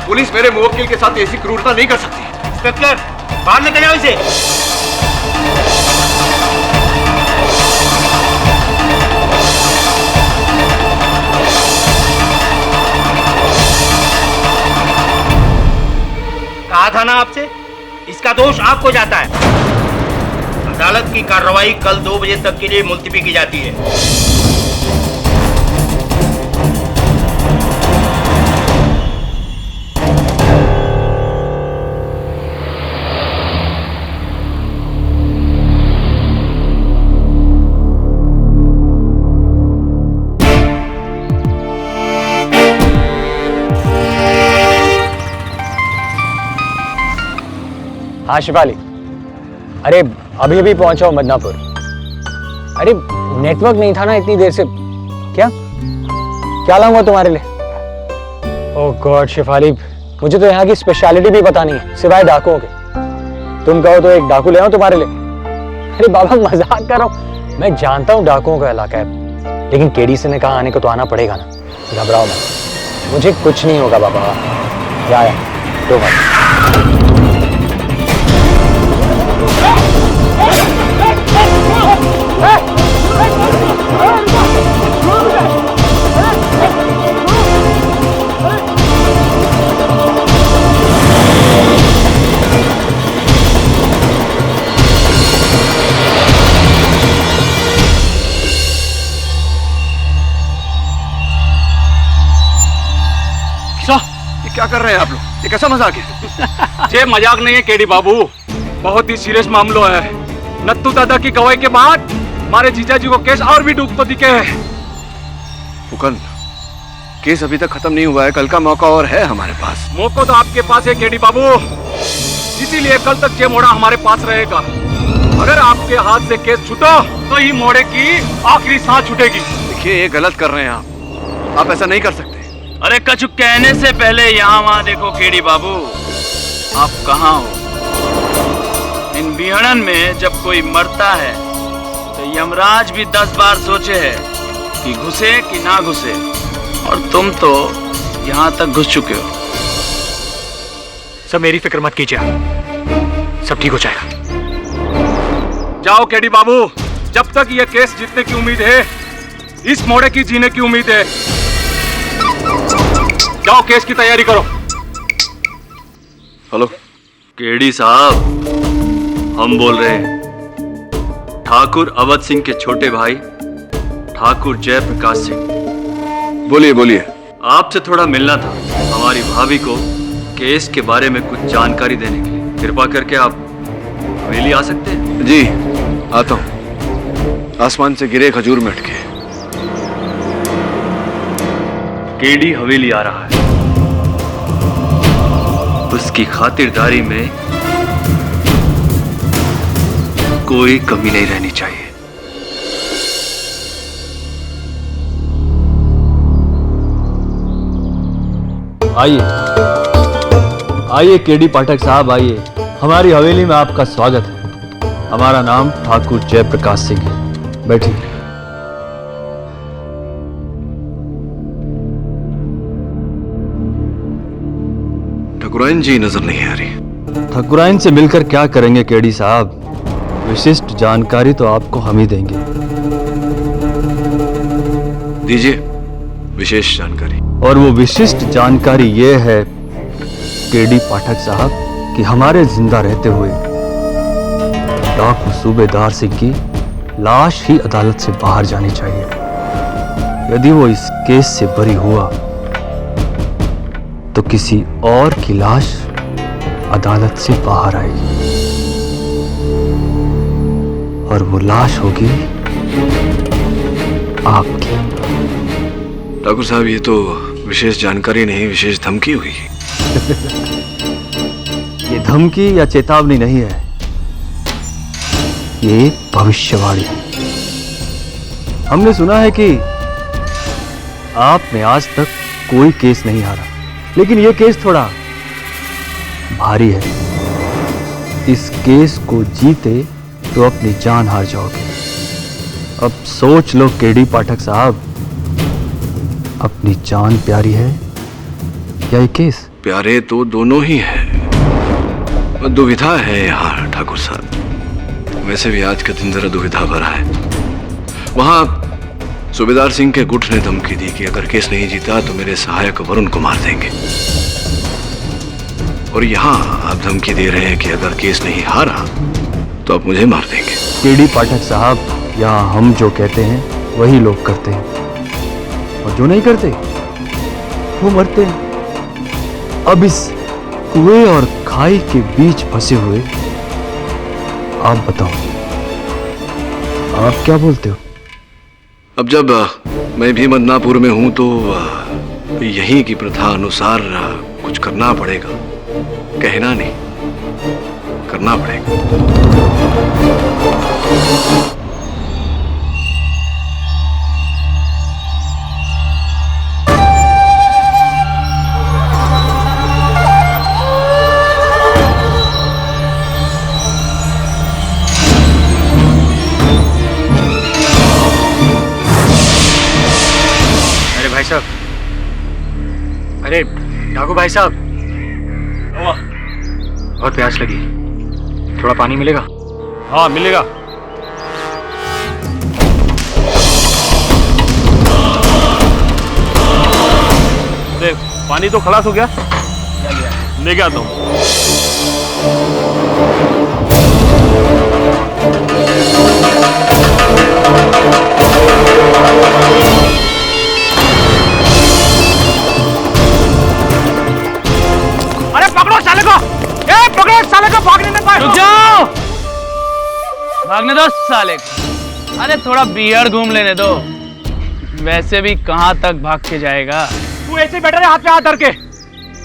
पुलिस मेरे मुवक्किल के साथ ऐसी क्रूरता नहीं कर सकती। इंस्पेक्टर, बाहर लेकर जाओ इसे। कहा था ना आपसे, इसका दोष आपको जाता है। अदालत की कार्रवाई कल 2 बजे तक के लिए मुलतवी की जाती है। हाँ शिफाली, अरे अभी अभी पहुंचा हूँ मदनापुर। अरे नेटवर्क नहीं था ना इतनी देर से। क्या लाऊंगा तुम्हारे लिए? ओह गॉड शिफाली, मुझे तो यहाँ की स्पेशलिटी भी पता नहीं है सिवाय डाकुओं के। तुम कहो तो एक डाकू ले आऊं तुम्हारे लिए? अरे बाबा मजाक कर रहा हूँ, मैं जानता हूँ डाकुओं का इलाका है, लेकिन केडी से ने कहा आने को तो आना पड़ेगा ना। घबराओ मत, मुझे कुछ नहीं होगा बाबा। या दो बार क्या कर रहे हैं आप लोग? ये कैसा मजाक है? ये मजाक नहीं है केडी बाबू, बहुत ही सीरियस मामला है। नत्थू दादा की गवाही के बाद हमारे जीजा जी को केस और भी डूबते दिखे है। मुकुंद, केस अभी तक खत्म नहीं हुआ है, कल का मौका और है हमारे पास। मौका तो आपके पास है केडी बाबू, इसीलिए कल तक ये मोड़ा हमारे पास रहेगा। अगर आपके हाथ से केस छूटा तो ही मोड़े की आखिरी सांस छूटेगी। देखिए ये गलत कर रहे हैं आप ऐसा नहीं कर सकते। अरे कछु कहने से पहले यहाँ वहाँ देखो केडी बाबू, आप कहाँ हो? इन बिहड़न में जब कोई मरता है तो यमराज भी 10 बार सोचे है कि घुसे कि ना घुसे, और तुम तो यहाँ तक घुस चुके हो। सब मेरी फिक्र मत कीजिए, सब ठीक हो जाएगा। जाओ केडी बाबू, जब तक ये केस जीतने की उम्मीद है, इस मोड़े की जीने की उम्मीद है। जाओ केस की तैयारी करो। हेलो केडी साहब, हम बोल रहे हैं ठाकुर अवध सिंह के छोटे भाई ठाकुर जयप्रकाश सिंह। बोलिए बोलिए। आपसे थोड़ा मिलना था, हमारी भाभी को केस के बारे में कुछ जानकारी देने के लिए। कृपा करके आप हवेली आ सकते हैं? जी आता हूँ। आसमान से गिरे खजूर में अटके। केडी हवेली आ रहा है, उसकी खातिरदारी में कोई कमी नहीं रहनी चाहिए। आइए आइए केडी पाठक साहब, आइए, हमारी हवेली में आपका स्वागत है। हमारा नाम ठाकुर जयप्रकाश सिंह है, बैठिए। ठाकुराइन जी नजर नहीं आ रही। ठाकुराइन से मिलकर क्या करेंगे केडी साहब, विशिष्ट जानकारी तो आपको हम ही देंगे। दीजिए विशेष जानकारी। और वो विशिष्ट जानकारी ये है केडी पाठक साहब कि हमारे जिंदा रहते हुए डाकू सूबेदार सिंह की लाश ही अदालत से बाहर जानी चाहिए। यदि वो इस केस से बरी हुआ तो किसी और की लाश अदालत से बाहर आएगी, और वो लाश होगी आपकी। ठाकुर साहब ये तो विशेष जानकारी नहीं, विशेष धमकी हुई। ये धमकी या चेतावनी नहीं है, ये भविष्यवाणी है। हमने सुना है कि आपने आज तक कोई केस नहीं हारा, लेकिन ये केस थोड़ा भारी है। इस केस को जीते तो अपनी जान हार जाओगे। अब सोच लो केडी पाठक साहब, अपनी जान प्यारी है या ये केस? प्यारे तो दोनों ही है, दुविधा है यहाँ ठाकुर साहब। वैसे भी आज का दिन जरा दुविधा भरा है। वहां सूबेदार सिंह के गुट ने धमकी दी कि अगर केस नहीं जीता तो मेरे सहायक वरुण को मार देंगे, और यहाँ आप धमकी दे रहे हैं कि अगर केस नहीं हारा तो आप मुझे मार देंगे। केडी पाठक साहब, यहाँ हम जो कहते हैं वही लोग करते हैं, और जो नहीं करते वो मरते हैं। अब इस कुएं और खाई के बीच फंसे हुए आप बताओ, आप क्या बोलते हो? अब जब मैं भी मदनापुर में हूं तो यहीं की प्रथा अनुसार कुछ करना पड़ेगा। कहना नहीं, करना पड़ेगा। अरे भाई साहब, अरे डाकू भाई साहब, बहुत प्यास लगी, थोड़ा पानी मिलेगा? हाँ मिलेगा। देख पानी तो खलास हो गया, लेके आता हूँ। अरे पकड़ो साले को! ए पकड़ो साले को, भागने न पाए। रुक जाओ, भागने दो साले को। अरे थोड़ा बियर घूम लेने दो, वैसे भी कहाँ तक भाग के जाएगा। तू ऐसे बैठा रहे, हाथ पे हाथ धर के।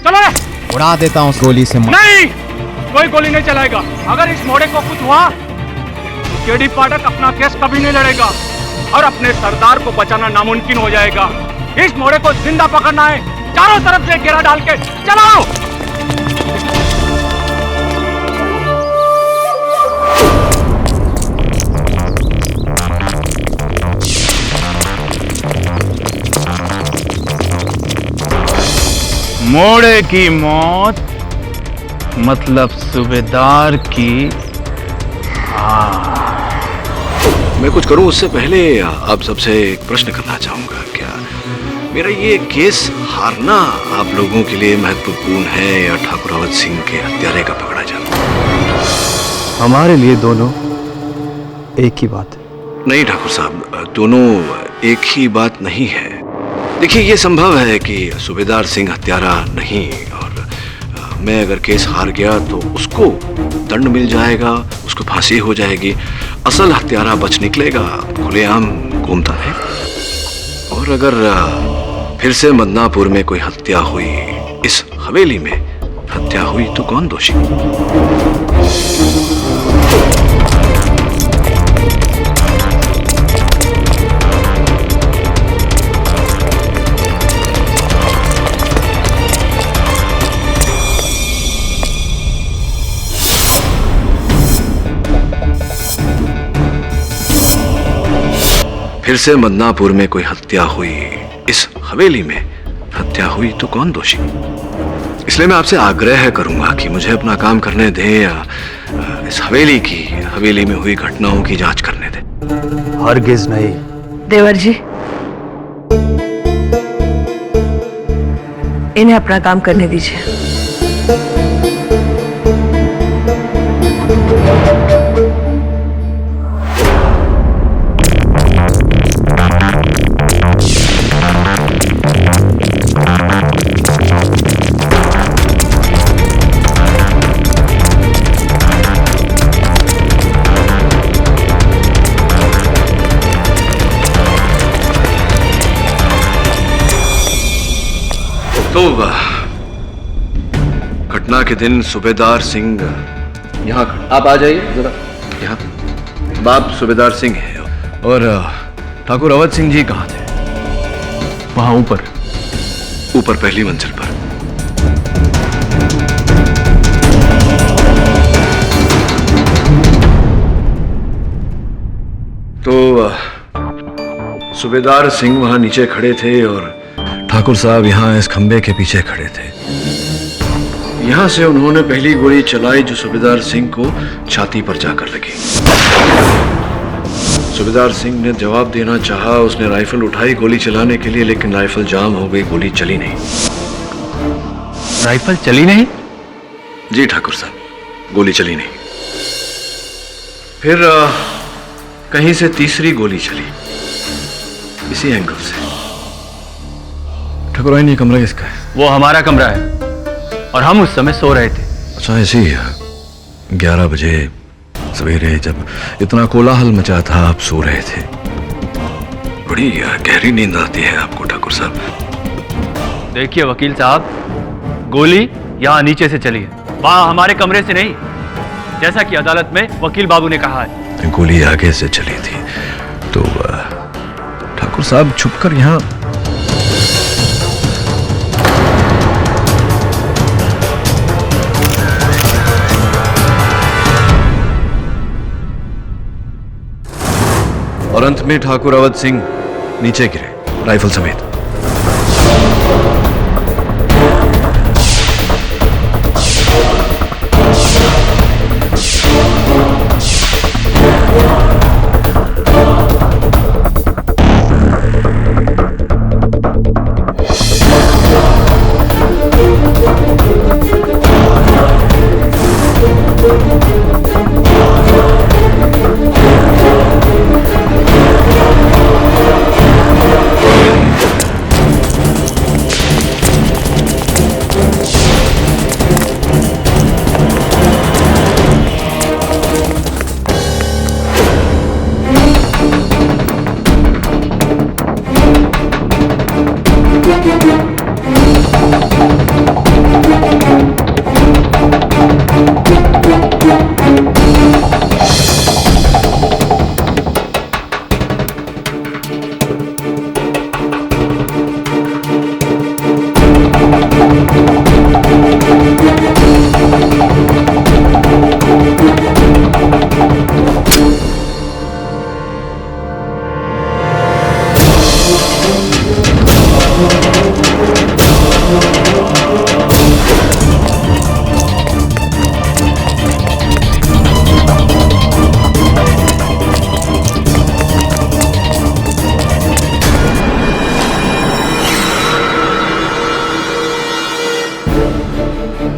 चलो रे। उड़ा देता हूँ गोली से। नहीं, कोई गोली नहीं चलाएगा। अगर इस मोड़े को कुछ हुआ तो केडी पाठक अपना केस कभी नहीं लड़ेगा और अपने सरदार को बचाना नामुमकिन हो जाएगा। इस मोड़े को जिंदा पकड़ना है, चारों तरफ से घेरा डाल के चलाओ। मोड़े की मौत मतलब सूबेदार की मैं कुछ करूं उससे पहले आप सबसे एक प्रश्न करना चाहूंगा। क्या मेरा ये केस हारना आप लोगों के लिए महत्वपूर्ण है या ठाकुर अवध सिंह के हत्यारे का पकड़ा जाना? हमारे लिए दोनों एक ही बात है। नहीं ठाकुर साहब, दोनों एक ही बात नहीं है। देखिए, ये संभव है कि सूबेदार सिंह हत्यारा नहीं, और मैं अगर केस हार गया तो उसको दंड मिल जाएगा, उसको फांसी हो जाएगी, असल हत्यारा बच निकलेगा, खुलेआम घूमता है। और अगर फिर से मदनापुर में कोई हत्या हुई, इस हवेली में हत्या हुई, तो कौन दोषी? फिर से मदनापुर में कोई हत्या हुई, इस हवेली में हत्या हुई, तो कौन दोषी? इसलिए मैं आपसे आग्रह करूंगा कि मुझे अपना काम करने दें, इस हवेली में हुई घटनाओं की जांच करने दें। हरगिज नहीं। देवर जी, इन्हें अपना काम करने दीजिए। तो घटना के दिन सूबेदार सिंह यहाँ, आप आ जाइए जरा यहाँ। बाप सूबेदार सिंह है, और ठाकुर अवध सिंह जी कहाँ थे? वहां ऊपर पहली मंजिल पर। तो सूबेदार सिंह वहां नीचे खड़े थे और ठाकुर साहब यहाँ इस खंबे के पीछे खड़े थे। यहां से उन्होंने पहली गोली चलाई जो सूबेदार सिंह को छाती पर जाकर लगी। सूबेदार सिंह ने जवाब देना चाहा, उसने राइफल उठाई गोली चलाने के लिए, लेकिन राइफल जाम हो गई, गोली चली नहीं। राइफल चली नहीं? जी ठाकुर साहब, गोली चली नहीं। फिर कहीं से तीसरी गोली चली, इसी एंगल से। ठाकुर ये कमरा किसका है? वो हमारा कमरा है और हम उस समय सो रहे थे। अच्छा, ऐसे ही 11 बजे सवेरे जब इतना कोलाहल मचा था, आप सो रहे थे। बड़ी गहरी नींद आती है आपको ठाकुर साहब। देखिए वकील साहब, गोली यहाँ नीचे से चली है, वहाँ हमारे कमरे से नहीं, जैसा कि अदालत में वकील बाबू ने कहा है। गोली आगे से चली थी तो ठाकुर साहब छुपकर यहाँ और अंत में ठाकुर अवध सिंह नीचे गिरे, राइफल समेत।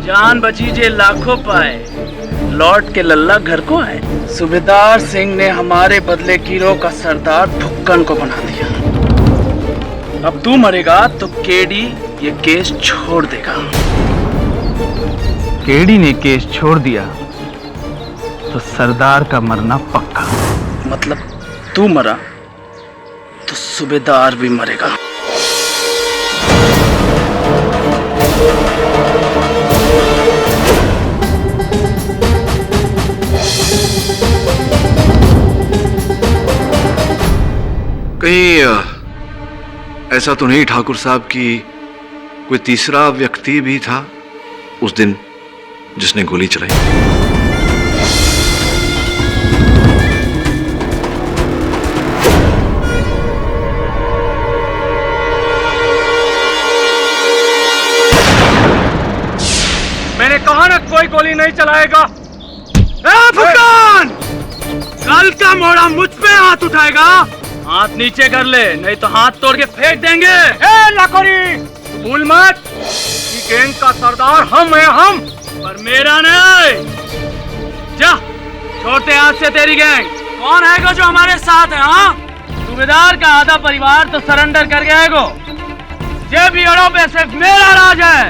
जान बची जे लाखों पाए, लौट के लल्ला घर को आए। सूबेदार सिंह ने हमारे बदले गिरोह का सरदार ढुक्कन को बना दिया। अब तू मरेगा तो केडी ये केस छोड़ देगा। केडी ने केस छोड़ दिया तो सरदार का मरना पक्का। मतलब तू मरा तो सूबेदार भी मरेगा। कहीं ऐसा तो नहीं ठाकुर साहब कि कोई तीसरा व्यक्ति भी था उस दिन जिसने गोली चलाई? मैंने कहा ना कोई गोली नहीं चलाएगा। फुकन! कल का मोड़ा मुझ पे हाथ उठाएगा, हाथ नीचे कर ले, नहीं तो हाथ तोड़ के फेंक देंगे। लाखोरी, भूल मत कि गैंग का सरदार हम हैं, हम, पर मेरा नहीं। जा, छोड़ते हाथ से तेरी गैंग। कौन है जो हमारे साथ है? हाँ, सूबेदार का आधा परिवार तो सरेंडर कर गया है। ये बियरों पे सिर्फ मेरा राज है।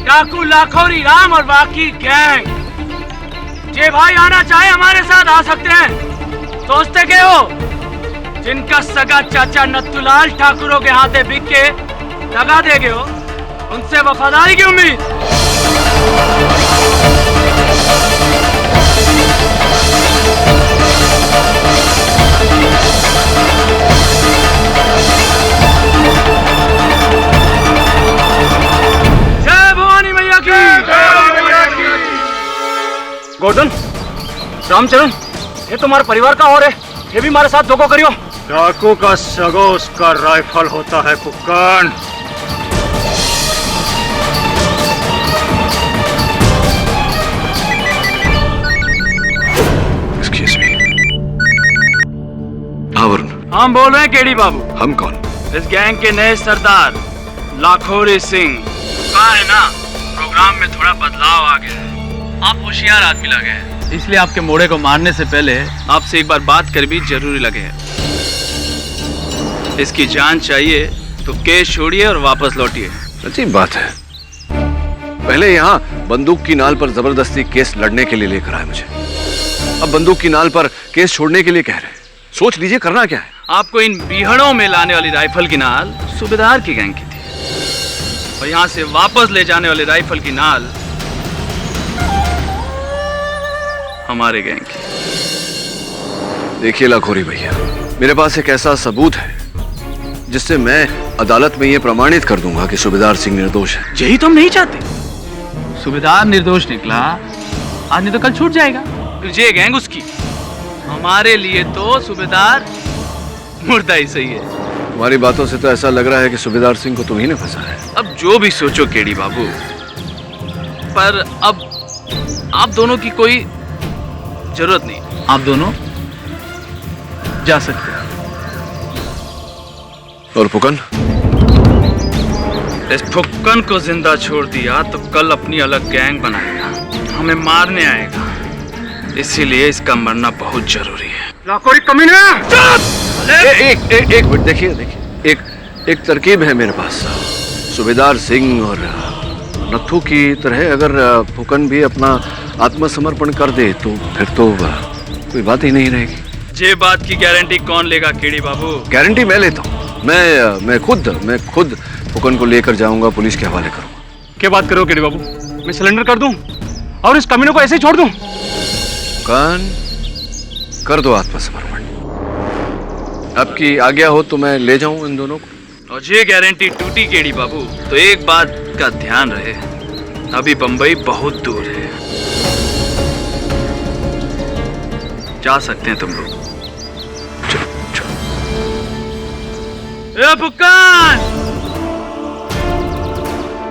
डाकू लाखोरी राम और बाकी गैंग। जे भाई आना चाहे हमारे साथ आ सकते हैं। सोचते क्या हो? जिनका सगा चाचा नत्थुलाल ठाकुरों के हाथे बिक के लगा देगे हो, उनसे वफादारी की उम्मीद। जय भवानी मैया की। गोवर्धन, रामचरण, ये तुम्हारे परिवार का और है, ये भी हमारे साथ धोखा करियो। डाकू का सगो उसका राइफल होता है कुक्कन। Excuse me. हाँ वरुण। हम बोल रहे हैं केडी बाबू। हम कौन? इस गैंग के नए सरदार लाखोरी सिंह। कहा है ना, प्रोग्राम में थोड़ा बदलाव आ गया है। आप होशियार आदमी लगे हैं, इसलिए आपके मोड़े को मारने से पहले आपसे एक बार बात कर भी जरूरी लगे है। इसकी जान चाहिए तो केस छोड़िए और वापस लौटिए। सच्ची बात है, पहले यहाँ बंदूक की नाल पर जबरदस्ती केस लड़ने के लिए लेकर आए मुझे, अब बंदूक की नाल पर केस छोड़ने के लिए कह रहे हैं। सोच लीजिए करना क्या है। आपको इन बीहड़ों में लाने वाली राइफल की नाल सूबेदार की गैंग की थी और यहाँ से वापस ले जाने वाली राइफल की नाल हमारे गैंग की। देखिए लाखोरी भैया, मेरे पास एक ऐसा सबूत है जिससे मैं अदालत में ये प्रमाणित कर दूंगा कि सूबेदार सिंह निर्दोष है। यही तो हम नहीं चाहते। सूबेदार निर्दोष निकला, आज नहीं तो कल छूट जाएगा, फिर ये गैंग उसकी। हमारे लिए तो सूबेदार मुर्दा ही सही है। तुम्हारी बातों से तो ऐसा लग रहा है कि सूबेदार सिंह को तुम ही ने फंसाया है। अब जो भी सोचो केडी बाबू, पर अब आप दोनों की कोई जरूरत नहीं। आप दोनों जा सकते हैं। और फुकन? इस फुक्कन को जिंदा छोड़ दिया तो कल अपनी अलग गैंग बनाएगा, हमें मारने आएगा। इसीलिए इसका मरना बहुत जरूरी है। लाखोरी कमीने! एक मिनट, देखिए एक तरकीब है मेरे पास। सूबेदार सिंह और नत्थू की तरह अगर फुकन भी अपना आत्मसमर्पण कर दे तो फिर तो कोई बात ही नहीं रहेगी। ये बात की गारंटी कौन लेगा केडी बाबू? गारंटी मैं लेता हूँ। मैं खुद फुकन को लेकर जाऊंगा, पुलिस के हवाले करूंगा। क्या बात करो केडी बाबू, मैं सिलेंडर कर दूं और इस कमीनों को ऐसे ही छोड़ दूं? फुकन, कर दो आत्मसमर्पण। आपकी आज्ञा हो तो मैं ले जाऊं इन दोनों को। और ये गारंटी टूटी केडी बाबू तो एक बात का ध्यान रहे, अभी बंबई बहुत दूर है। जा सकते हैं तुम लोग। ए फुक्कन,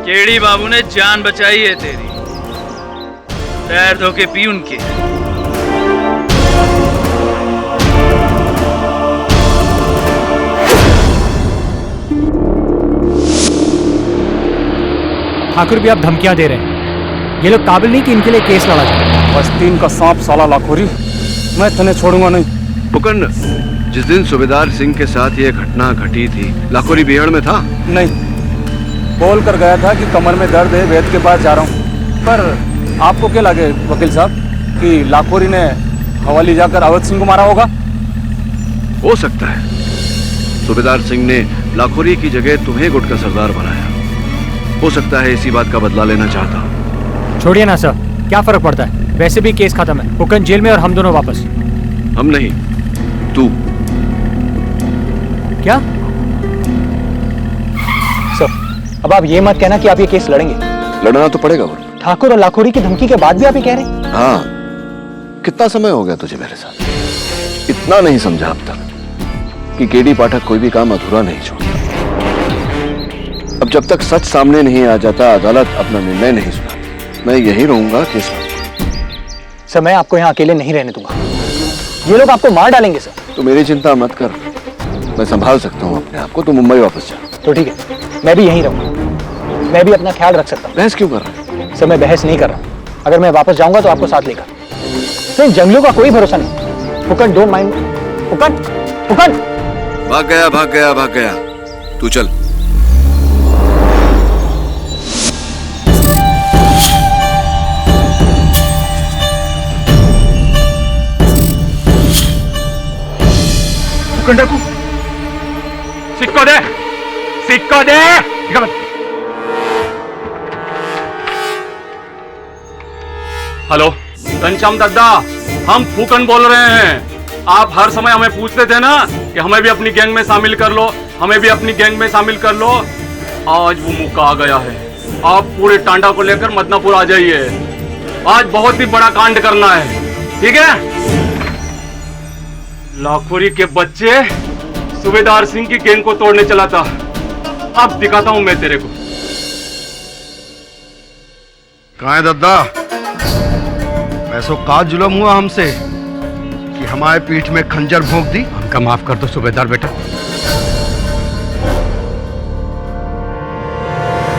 केडी बाबू ने जान बचाई है तेरी, पैर धो के पी उनके। ठाकुर भी आप धमकियां दे रहे हैं। ये लोग काबिल नहीं कि इनके लिए केस लड़ा जाए। बस्तीन का सांप साला लाखोरी, मैं तने छोड़ूंगा नहीं। फुकन, जिस दिन सूबेदार सिंह के साथ ये घटना घटी थी, लाखोरी बिहड़ में था? नहीं, बोल कर गया था कि कमर में दर्द है, वैद्य के पास जा रहा हूँ। पर आपको क्या लगे वकील साहब कि लाखोरी ने हवाली जाकर अवध सिंह को मारा होगा? हो सकता है सूबेदार सिंह ने लाखोरी की जगह तुम्हें गुट का सरदार बनाया। हो सकता है इसी बात का बदला लेना चाहता हूं। छोड़िए ना सर, क्या फर्क पड़ता है, वैसे भी केस खत्म है। फुकन जेल में और हम दोनों वापस। हम नहीं, तू। क्या सर, अब आप ये मत कहना कि आप ये केस लड़ेंगे। लड़ना तो पड़ेगा। ठाकुर और लाखोरी की धमकी के बाद भी आप ये कह रहे हैं? हाँ, कितना समय हो गया तुझे मेरे साथ, इतना नहीं समझा अब तक कि केडी पाठक कोई भी काम अधूरा नहीं छोड़ता। अब जब तक सच सामने नहीं आ जाता, अदालत अपना निर्णय नहीं सुनाती। मैं यही रहूंगा केस में। सर, मैं आपको यहाँ अकेले नहीं रहने दूंगा। ये लोग आपको मार डालेंगे सर। तो मेरी चिंता मत कर, मैं संभाल सकता हूँ अपने आप को। तू मुंबई वापस जा। तो ठीक है, मैं भी यहीं रहूंगा। मैं भी अपना ख्याल रख सकता हूँ। बहस क्यों कर रहा है? सर, मैं बहस नहीं कर रहा। अगर मैं वापस जाऊंगा तो आपको साथ लेकर। तो इन जंगलों का कोई भरोसा नहीं। Phukan, don't mind. फुकन, फुकन। भाग गया। तू चल। फुकन डाकू, सिक्को दे। हेलो घनश्याम दादा, हम फुकन बोल रहे हैं। आप हर समय हमें पूछते थे ना कि हमें भी अपनी गैंग में शामिल कर लो, हमें भी अपनी गैंग में शामिल कर लो। आज वो मौका आ गया है। आप पूरे टांडा को लेकर मदनापुर आ जाइए। आज बहुत ही बड़ा कांड करना है, ठीक है? लाखोरी के बच्चे सूबेदार सिंह की गैंग को तोड़ने चला था। अब दिखाता हूं मैं तेरे को। कहाँ है दद्दा? ऐसो का जुल्म हुआ हमसे कि हमारे पीठ में खंजर भोंक दी? हमका माफ कर दो सूबेदार बेटा।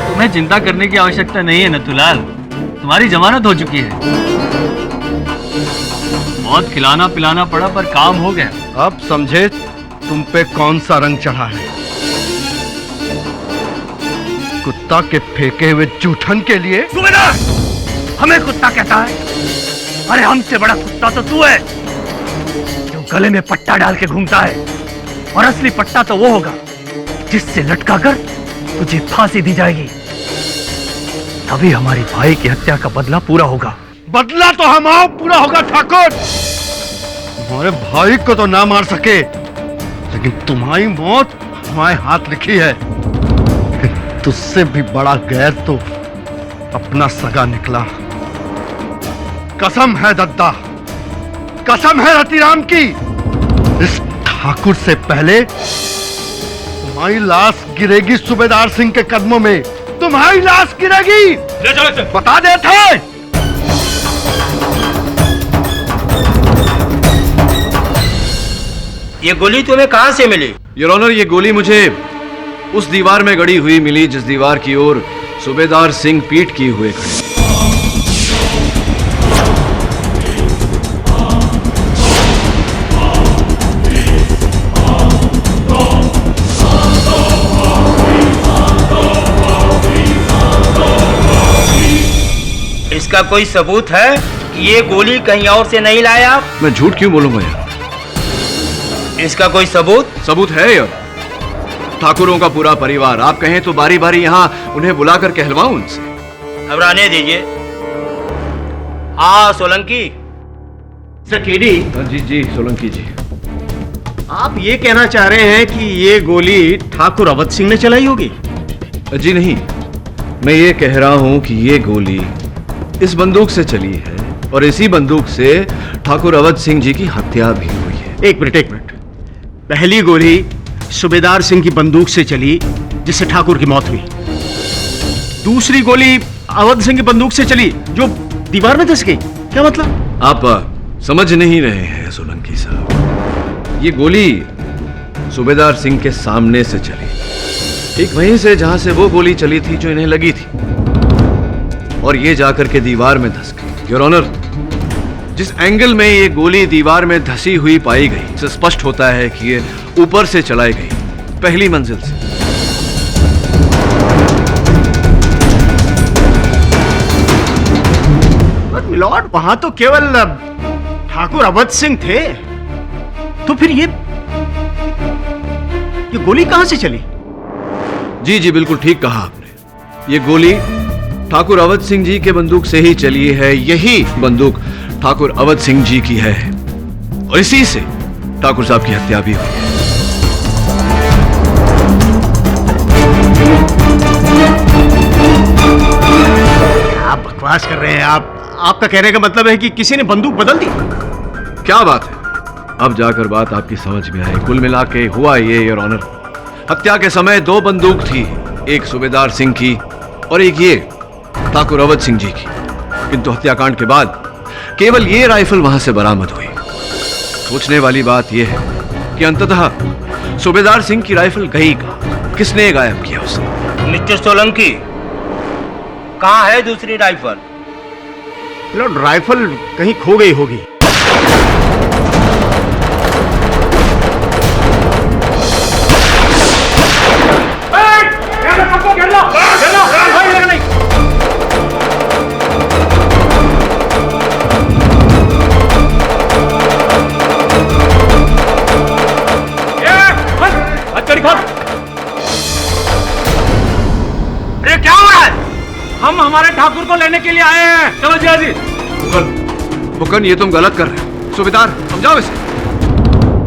तुम्हें चिंता करने की आवश्यकता नहीं है नथुलाल, तुम्हारी जमानत हो चुकी है। बहुत खिलाना पिलाना पड़ा पर काम हो गया। अब समझे तुम पे कौन सा रंग चढ़ा है। कुत्ता के फेंके हुए जूठन के लिए। सूबेदार, हमें कुत्ता कहता है? अरे हमसे बड़ा कुत्ता तो तू है, जो गले में पट्टा डाल के घूमता है। और असली पट्टा तो वो होगा जिससे लटकाकर तुझे फांसी दी जाएगी। तभी हमारी भाई की हत्या का बदला पूरा होगा। बदला तो हमारा पूरा होगा ठाकुर। तुम्हारे भाई को तो ना मार सके, लेकिन तुम्हारी मौत हमारे हाथ लिखी है। तुझसे भी बड़ा गैर तो अपना सगा निकला। कसम है दद्दा, कसम है रतिराम की, इस ठाकुर से पहले तुम्हारी लाश गिरेगी सूबेदार सिंह के कदमों में। तुम्हारी लाश गिरेगी। ले चलो इसे। बता देते। ये गोली तुम्हें कहां से मिली? योर ऑनर, ये गोली मुझे उस दीवार में गड़ी हुई मिली जिस दीवार की ओर सूबेदार सिंह पीठ किए हुए खड़े। इसका कोई सबूत है कि ये गोली कहीं और से नहीं लाया? मैं झूठ क्यों बोलूंगा यार? इसका कोई सबूत? सबूत है यार। ठाकुरों का पूरा परिवार, आप कहें तो बारी बारी यहाँ उन्हें बुलाकर कहलवाऊं उनसे। घबराने दीजिए। हाँ सोलंकी। सकेडी। जी जी सोलंकी जी। आप ये कहना चाह रहे हैं कि ये गोली ठाकुर अवध सिंह ने चलाई होगी? जी नहीं, मैं ये कह रहा हूं कि ये गोली इस बंदूक से चली है और इसी बंदूक से ठाकुर अवध सिंह जी की हत्या भी हुई है। एक मिनट। पहली गोली सूबेदार सिंह की बंदूक से चली जिससे ठाकुर की मौत हुई। दूसरी गोली अवध सिंह की बंदूक से चली जो दीवार में धंस गई। क्या मतलब? आप समझ नहीं रहे हैं सोलंकी साहब। ये गोली सूबेदार सिंह के सामने से चली, ठीक वहीं से जहां से वो गोली चली थी जो इन्हें लगी थी, और ये जाकर के दीवार में धंस गई। योर ऑनर, जिस एंगल में ये गोली दीवार में धंसी हुई पाई गई, इससे स्पष्ट होता है कि ये ऊपर से चलाई गई, पहली मंजिल से। मिलॉर्ड, वहां तो केवल ठाकुर अवध सिंह थे, तो फिर ये गोली कहां से चली? जी जी बिल्कुल ठीक कहा आपने। ये गोली ठाकुर अवध सिंह जी के बंदूक से ही चली है। यही बंदूक ठाकुर अवध सिंह जी की है और इसी से ठाकुर साहब की हत्या भी हुई है। आप बकवास कर रहे हैं। आपका कहने का मतलब है कि किसी ने बंदूक बदल दी? क्या बात है, अब जाकर बात आपकी समझ में आई। कुल मिला के हुआ ये योर ऑनर, हत्या के समय दो बंदूक थी, एक सूबेदार सिंह की और एक ये ठाकुर अवध सिंह जी की। किंतु हत्याकांड के बाद केवल ये राइफल वहां से बरामद हुई। सोचने वाली बात यह है कि अंततः सूबेदार सिंह की राइफल गई कहां? किसने गायब किया उसे? मिस्टर सोलंकी, कहां है दूसरी राइफल? लॉर्ड, राइफल कहीं खो गई होगी। अरे क्या हो रहा है? हम हमारे ठाकुर को लेने के लिए आए हैं। चलो जी जी। फुकन, ये तुम गलत कर रहे हो। सूबेदार, समझाओ इसे।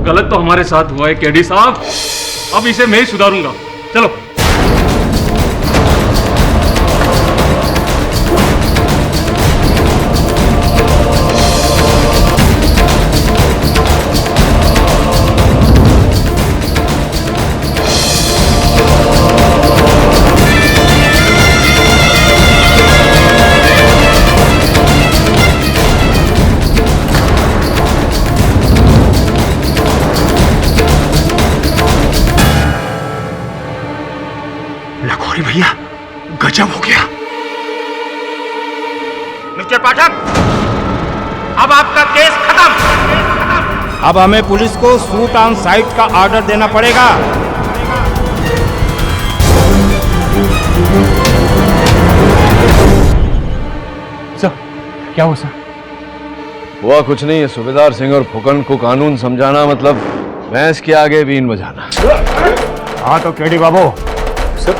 गलत तो हमारे साथ हुआ है केडी साहब, अब इसे मैं ही सुधारूंगा। चलो। भैया, गजब हो गया। मिस्टर पाठक, अब आपका केस खत्म। अब हमें पुलिस को शूट ऑन साइट का ऑर्डर देना पड़ेगा। सर क्या हुआ सर? हुआ कुछ नहीं है। सूबेदार सिंह और फुकन को कानून समझाना मतलब भैंस के आगे बीन बजाना। हाँ तो केडी बाबू। सर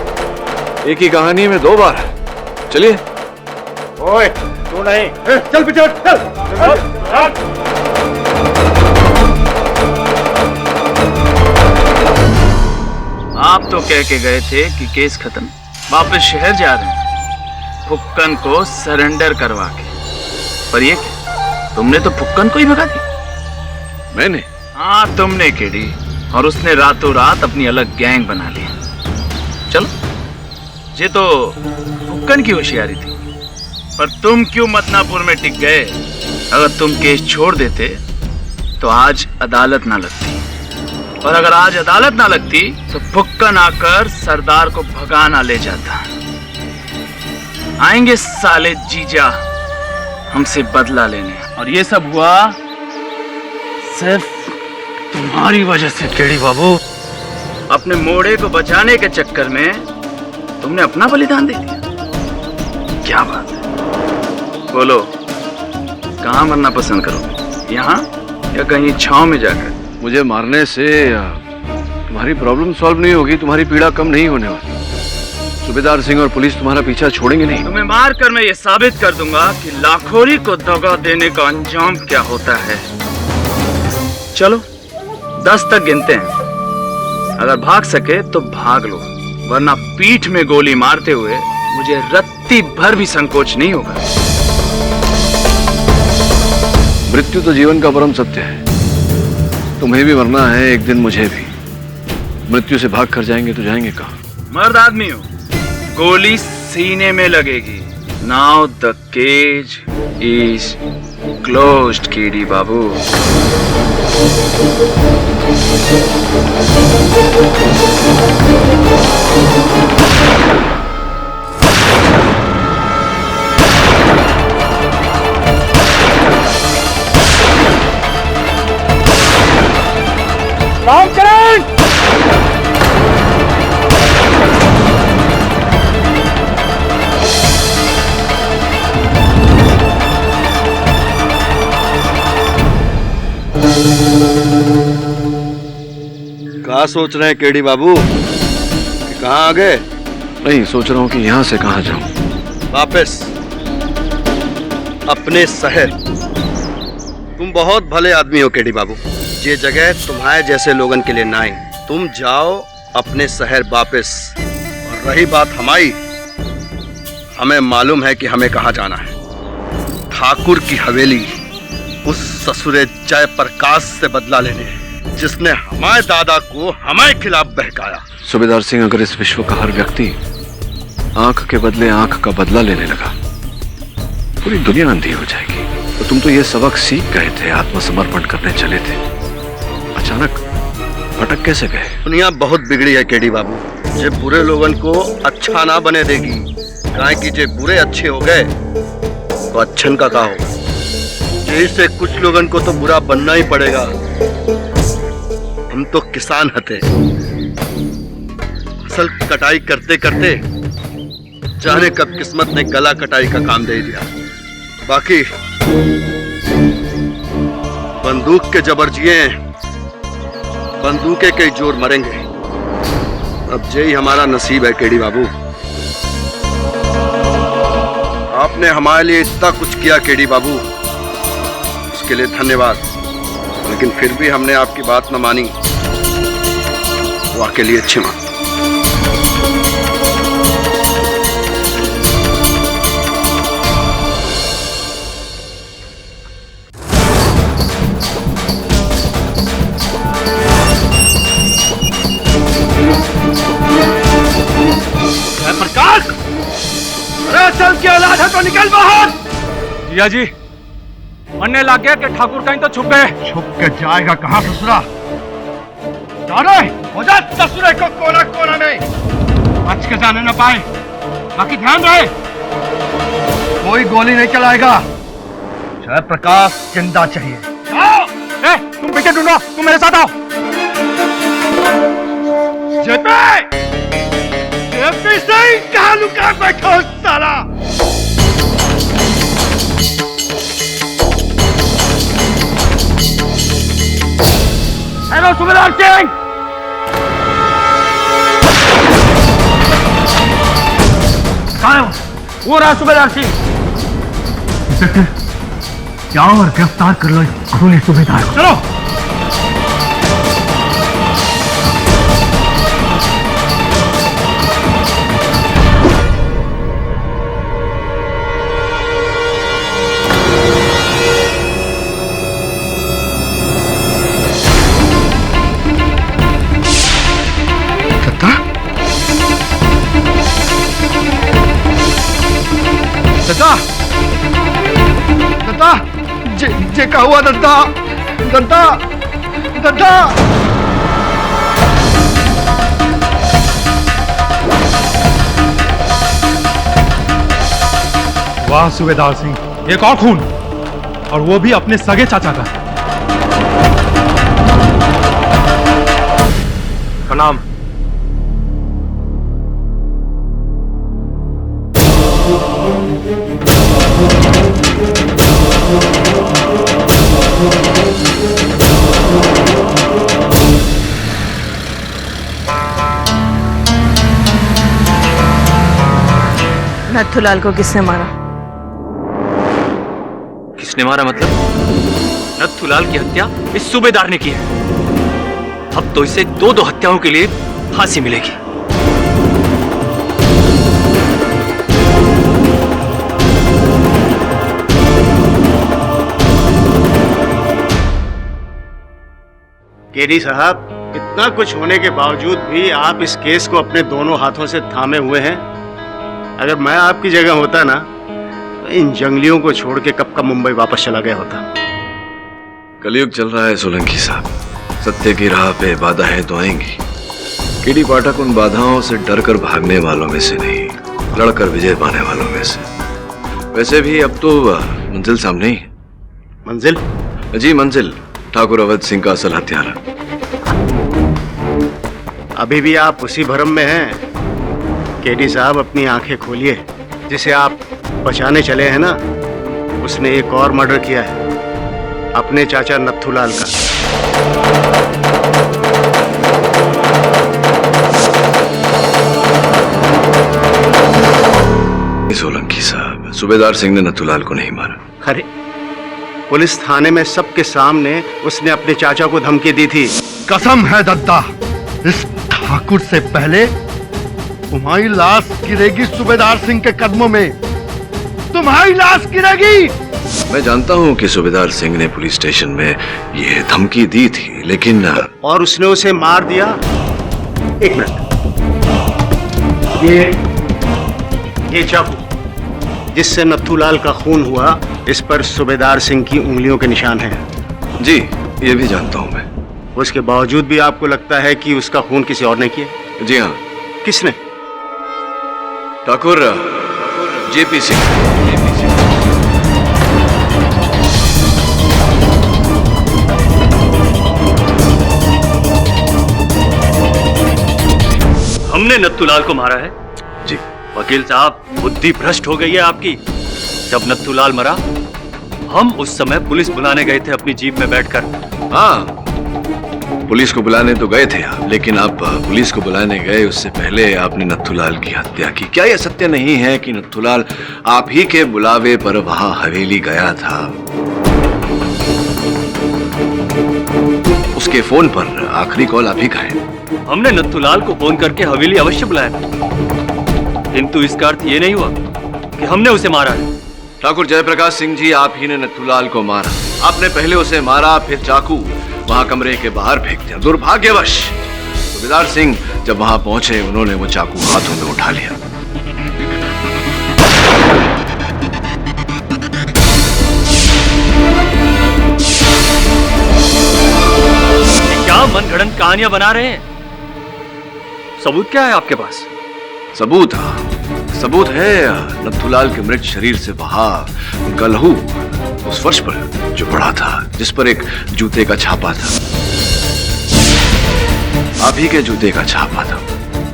एक ही कहानी में 2 बार। चलिए। ओए तू नहीं, चल पीछे चल। आप तो कह के गए थे कि केस खत्म, वापस शहर जा रहे हैं फुक्कन को सरेंडर करवा के। पर ये क्या, तुमने तो फुक्कन को ही भगा दी। मैंने? हाँ तुमने केडी, और उसने रातों रात अपनी अलग गैंग बना ली। चलो ये तो फुक्कन की होशियारी थी, पर तुम क्यों मदनापुर में टिक गए? अगर तुम केस छोड़ देते तो आज अदालत ना लगती, और अगर आज अदालत ना लगती तो फुक्कन आकर सरदार को भगाना ले जाता। आएंगे साले जीजा हमसे बदला लेने, और ये सब हुआ सिर्फ तुम्हारी वजह से केडी बाबू। अपने मोड़े को बचाने के चक्कर में तुमने अपना बलिदान दे दिया। क्या बात है, बोलो कहाँ मरना पसंद करो, यहाँ या कहीं छांव में जाकर? मुझे मारने से तुम्हारी प्रॉब्लम सॉल्व नहीं होगी, तुम्हारी पीड़ा कम नहीं होने वाली। सूबेदार सिंह और पुलिस तुम्हारा पीछा छोड़ेंगे नहीं। तुम्हें मार कर मैं ये साबित कर दूंगा कि लाखोरी को दगा देने का अंजाम क्या होता है। चलो 10 तक गिनते हैं, अगर भाग सके तो भाग लो, वरना पीठ में गोली मारते हुए मुझे रत्ती भर भी संकोच नहीं होगा। मृत्यु तो जीवन का परम सत्य है। तुम्हें भी मरना है एक दिन, मुझे भी। मृत्यु से भाग कर जाएंगे तो जाएंगे कहाँ? मर्द आदमी हो, गोली सीने में लगेगी। Now the cage is closed KD Babu. Ramcharan! क्या सोच रहे हैं केडी बाबू कि कहाँ आ गए? नहीं, सोच रहा हूँ कि यहाँ से कहाँ जाऊँ। वापस अपने शहर। तुम बहुत भले आदमी हो केडी बाबू, ये जगह तुम्हारे जैसे लोगन के लिए ना आई। तुम जाओ अपने शहर वापस। और रही बात हमारी, हमें मालूम है कि हमें कहाँ जाना है। ठाकुर की हवेली, उस ससुरे जयप्रकाश से बदला लेने जिसने हमारे दादा को हमारे खिलाफ बहकाया। सूबेदार सिंह, अगर इस विश्व का हर व्यक्ति आंख के बदले आंख का बदला लेने लगा, पूरी दुनिया अंधी हो जाएगी। तो तुम तो ये सबक सीख गए थे, आत्मसमर्पण करने चले थे, अचानक भटक कैसे गए? दुनिया बहुत बिगड़ी है केडी बाबू, जे बुरे लोगन को अच्छा ना बने देगी। काहे कि जे बुरे अच्छे हो गए तो अच्छन का होगा। जैसे कुछ लोगन को तो बुरा बनना ही पड़ेगा। हम तो किसान हते, फसल कटाई करते करते जाने कब किस्मत ने गला कटाई का काम दे दिया। बाकी बंदूक के जबर जिए, बंदूके के जोर मरेंगे। अब यही हमारा नसीब है केडी बाबू। आपने हमारे लिए इतना कुछ किया केडी बाबू, उसके लिए धन्यवाद। लेकिन फिर भी हमने आपकी बात न मानी, तो आपके लिए क्षमा। प्रकाश, अरे चल के औलाद है तो निकल बाहर। जिया जी, मरने लग गया कि ठाकुर कहीं तो छुप गए। छुप के जाएगा कहाँ ससुरा? हो जा ससुरे को कोना कोना में, बच के जाने न पाए। बाकी ध्यान रहे, कोई गोली नहीं चलाएगा। जयप्रकाश जिंदा चाहिए। तुम पीछे ढूंढो, तुम मेरे साथ आओ। जेपी सिंह कहाँ लुका बैठा हो साला? हेलो सुबेदार सिंह। वो रहा सुबेदार सिंह। जाओ और गिरफ्तार कर लो इस खूनी सुबेदार को। चलो। दत्ता, दत्ता, जे का हुआ दत्ता, दत्ता, दत्ता। वाह सूबेदार सिंह, एक और खून, और वो भी अपने सगे चाचा का। प्रणाम। नथुलाल को किसने मारा? किसने मारा मतलब? नथुलाल की हत्या इस सूबेदार ने की है। अब तो इसे दो हत्याओं के लिए फांसी मिलेगी। केडी साहब, इतना कुछ होने के बावजूद भी आप इस केस को अपने दोनों हाथों से थामे हुए हैं। अगर मैं आपकी जगह होता ना, तो इन जंगलियों को छोड़ के कब का मुंबई वापस चला गया होता। कलयुग चल रहा है सोलंकी साहब, सत्य की राह पे बाधाएं तो आएंगी। केडी पाठक उन बाधाओं से डरकर भागने वालों में से नहीं, लड़कर विजय पाने वालों में से। वैसे भी अब तो मंजिल सामने ही है। मंजिल? जी मंजिल, ठाकुर अवध सिंह का असल हत्यारा। अभी भी आप उसी भ्रम में हैं? केडी साहब, अपनी आंखें खोलिए। जिसे आप बचाने चले हैं ना, उसने एक और मर्डर किया है, अपने चाचा नथुलाल का। सोलंकी साहब, सूबेदार सिंह ने नथुलाल को नहीं मारा। अरे, पुलिस थाने में सबके सामने उसने अपने चाचा को धमकी दी थी। कसम है दत्ता, इस ठाकुर से पहले तुम्हारी लाश गिरेगी सूबेदार सिंह के कदमों में। तुम्हारी लाश गिरेगी। मैं जानता हूं कि सूबेदार सिंह ने पुलिस स्टेशन में ये धमकी दी थी, लेकिन और उसने उसे मार दिया। एक मिनट, ये चाकू जिससे नथुलाल का खून हुआ, इस पर सूबेदार सिंह की उंगलियों के निशान हैं। जी, ये भी जानता हूं मैं। उसके बावजूद भी आपको लगता है कि उसका खून किसी और ने किया? जी हाँ। किसने? ठाकुर जेपी सिंह। हमने नथुलाल को मारा है? जी। वकील साहब, बुद्धि भ्रष्ट हो गई है आपकी। जब नथुलाल मरा, हम उस समय पुलिस बुलाने गए थे अपनी जीप में बैठकर। हाँ, पुलिस को बुलाने तो गए थे आप, लेकिन आप पुलिस को बुलाने गए उससे पहले आपने नथुलाल की हत्या की। क्या यह सत्य नहीं है कि नथुलाल आप ही के बुलावे पर वहां हवेली गया था? उसके फोन पर आखिरी कॉल आप ही का है। हमने नथुलाल को फोन करके हवेली अवश्य बुलाया, किंतु इसका अर्थ ये नहीं हुआ कि हमने उसे मारा है। ठाकुर जयप्रकाश सिंह जी, आप ही ने नथुलाल को मारा। आपने पहले उसे मारा, फिर चाकू वहां कमरे के बाहर फेंक दिया। दुर्भाग्यवश सूबेदार सिंह जब वहां पहुंचे, उन्होंने वो चाकू हाथों में उठा लिया। क्या मनगढ़ंत कहानियां बना रहे हैं? सबूत क्या है आपके पास? सबूत है नथुलाल के मृत शरीर से बहा उनका लहू। उस फर्श पर जो पड़ा था, जिस पर एक जूते का छापा था, आप ही के जूते का छापा था,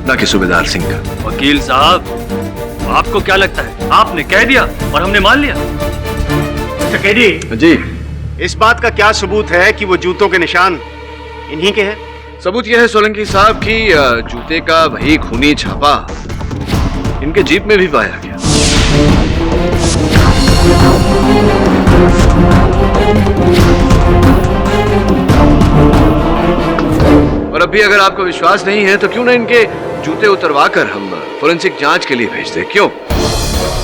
ना कि सूबेदार सिंह का। वकील साहब, आपको क्या लगता है आपने कह दिया और हमने मान लिया? चकेडी जी, इस बात का क्या सबूत है कि वो जूतों के निशान इन्हीं के हैं? सबूत यह है सोलंकी साहब कि जूते का वही खूनी छापा इनके जीप में भी पाया गया। और अब भी अगर आपको विश्वास नहीं है तो क्यों ना इनके जूते उतरवा कर हम फोरेंसिक जांच के लिए भेज दें? क्यों?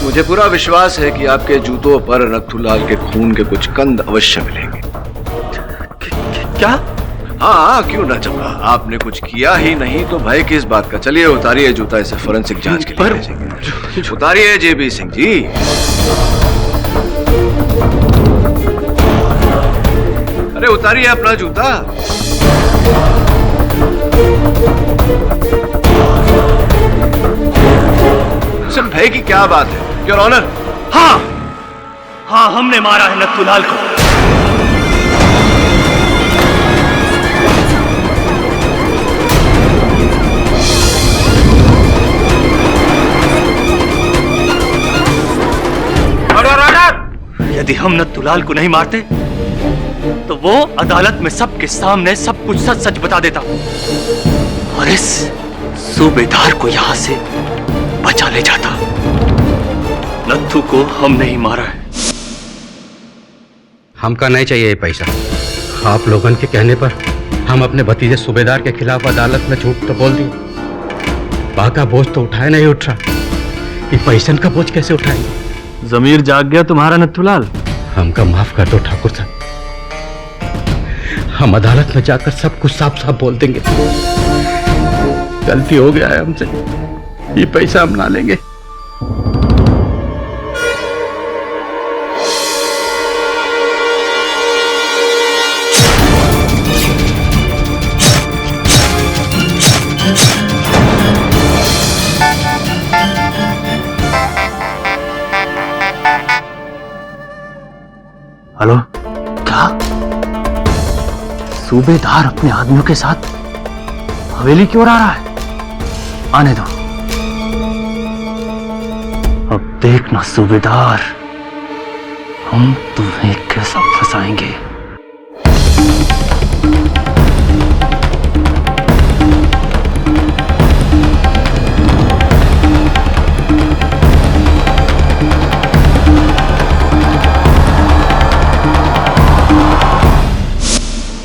मुझे पूरा विश्वास है कि आपके जूतों पर नथुलाल के खून के कुछ कंद अवश्य मिलेंगे। क्या? हाँ, क्यों ना चंपा, आपने कुछ किया ही नहीं तो भय किस बात का। चलिए उतारिए जूता, इसे फोरेंसिक जांच के लिए भेजेंगे। उतारिए जेबी सिंह जी। अरे उतारिए अपना जूता। सिर्फ भय की क्या बात है, योर ऑनर? हाँ, हमने मारा है नथुलाल को। यदि हम नथुलाल को नहीं मारते तो वो अदालत में सबके सामने सब कुछ सच सच बता देता और इस सूबेदार को यहां से बचा ले जाता। नत्थू को हमने ही मारा है। हमका नहीं चाहिए ये पैसा। आप लोगों के कहने पर हम अपने भतीजे सूबेदार के खिलाफ अदालत में झूठ तो बोल दिए। बाका बोझ तो उठाए नहीं उठ रहा, ये पैसन का बोझ कैसे उठाएंगे? जमीर जाग गया तुम्हारा नथुलाल। हमका माफ कर दो ठाकुर साहब, हम अदालत में जाकर सब कुछ साफ साफ बोल देंगे। गलती हो गया है हमसे, ये पैसा हम ना लेंगे। हेलो, क्या सूबेदार अपने आदमियों के साथ हवेली क्यों आ रहा है? आने दो, अब देखना सूबेदार, हम तुम्हें कैसा फंसाएंगे।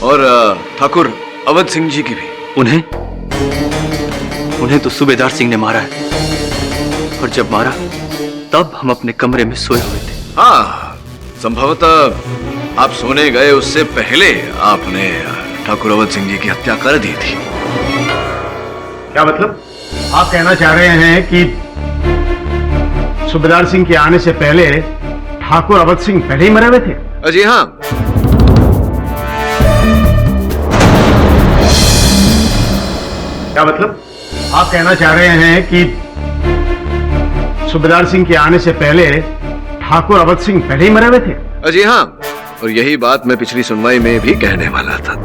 और ठाकुर अवध सिंह जी की भी। उन्हें तो सूबेदार सिंह ने मारा है, और जब मारा तब हम अपने कमरे में सोए हुए थे। हाँ, संभवतः आप सोने गए उससे पहले आपने ठाकुर अवध सिंह जी की हत्या कर दी थी। क्या मतलब? आप कहना चाह रहे हैं कि सूबेदार सिंह के आने से पहले ठाकुर अवध सिंह पहले ही मरे हुए थे? जी हाँ। क्या मतलब? आप कहना चाह रहे हैं कि सूबेदार सिंह के आने से पहले ठाकुर अवध सिंह पहले ही मरे हुए थे? जी हाँ, और यही बात मैं पिछली सुनवाई में भी कहने वाला था।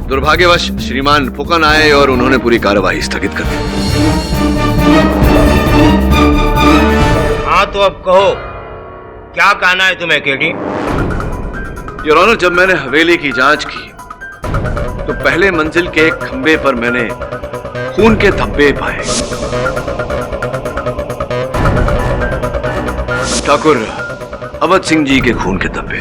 दुर्भाग्यवश श्रीमान फुकन आए और उन्होंने पूरी कार्यवाही स्थगित कर दी। हाँ तो अब कहो, क्या कहना है तुम्हें केडी? योर ऑनर, जब मैंने हवेली की जांच की तो पहले मंजिल के एक खंबे पर मैंने खून के धब्बे पाए। ठाकुर अवध सिंह जी के खून के धब्बे।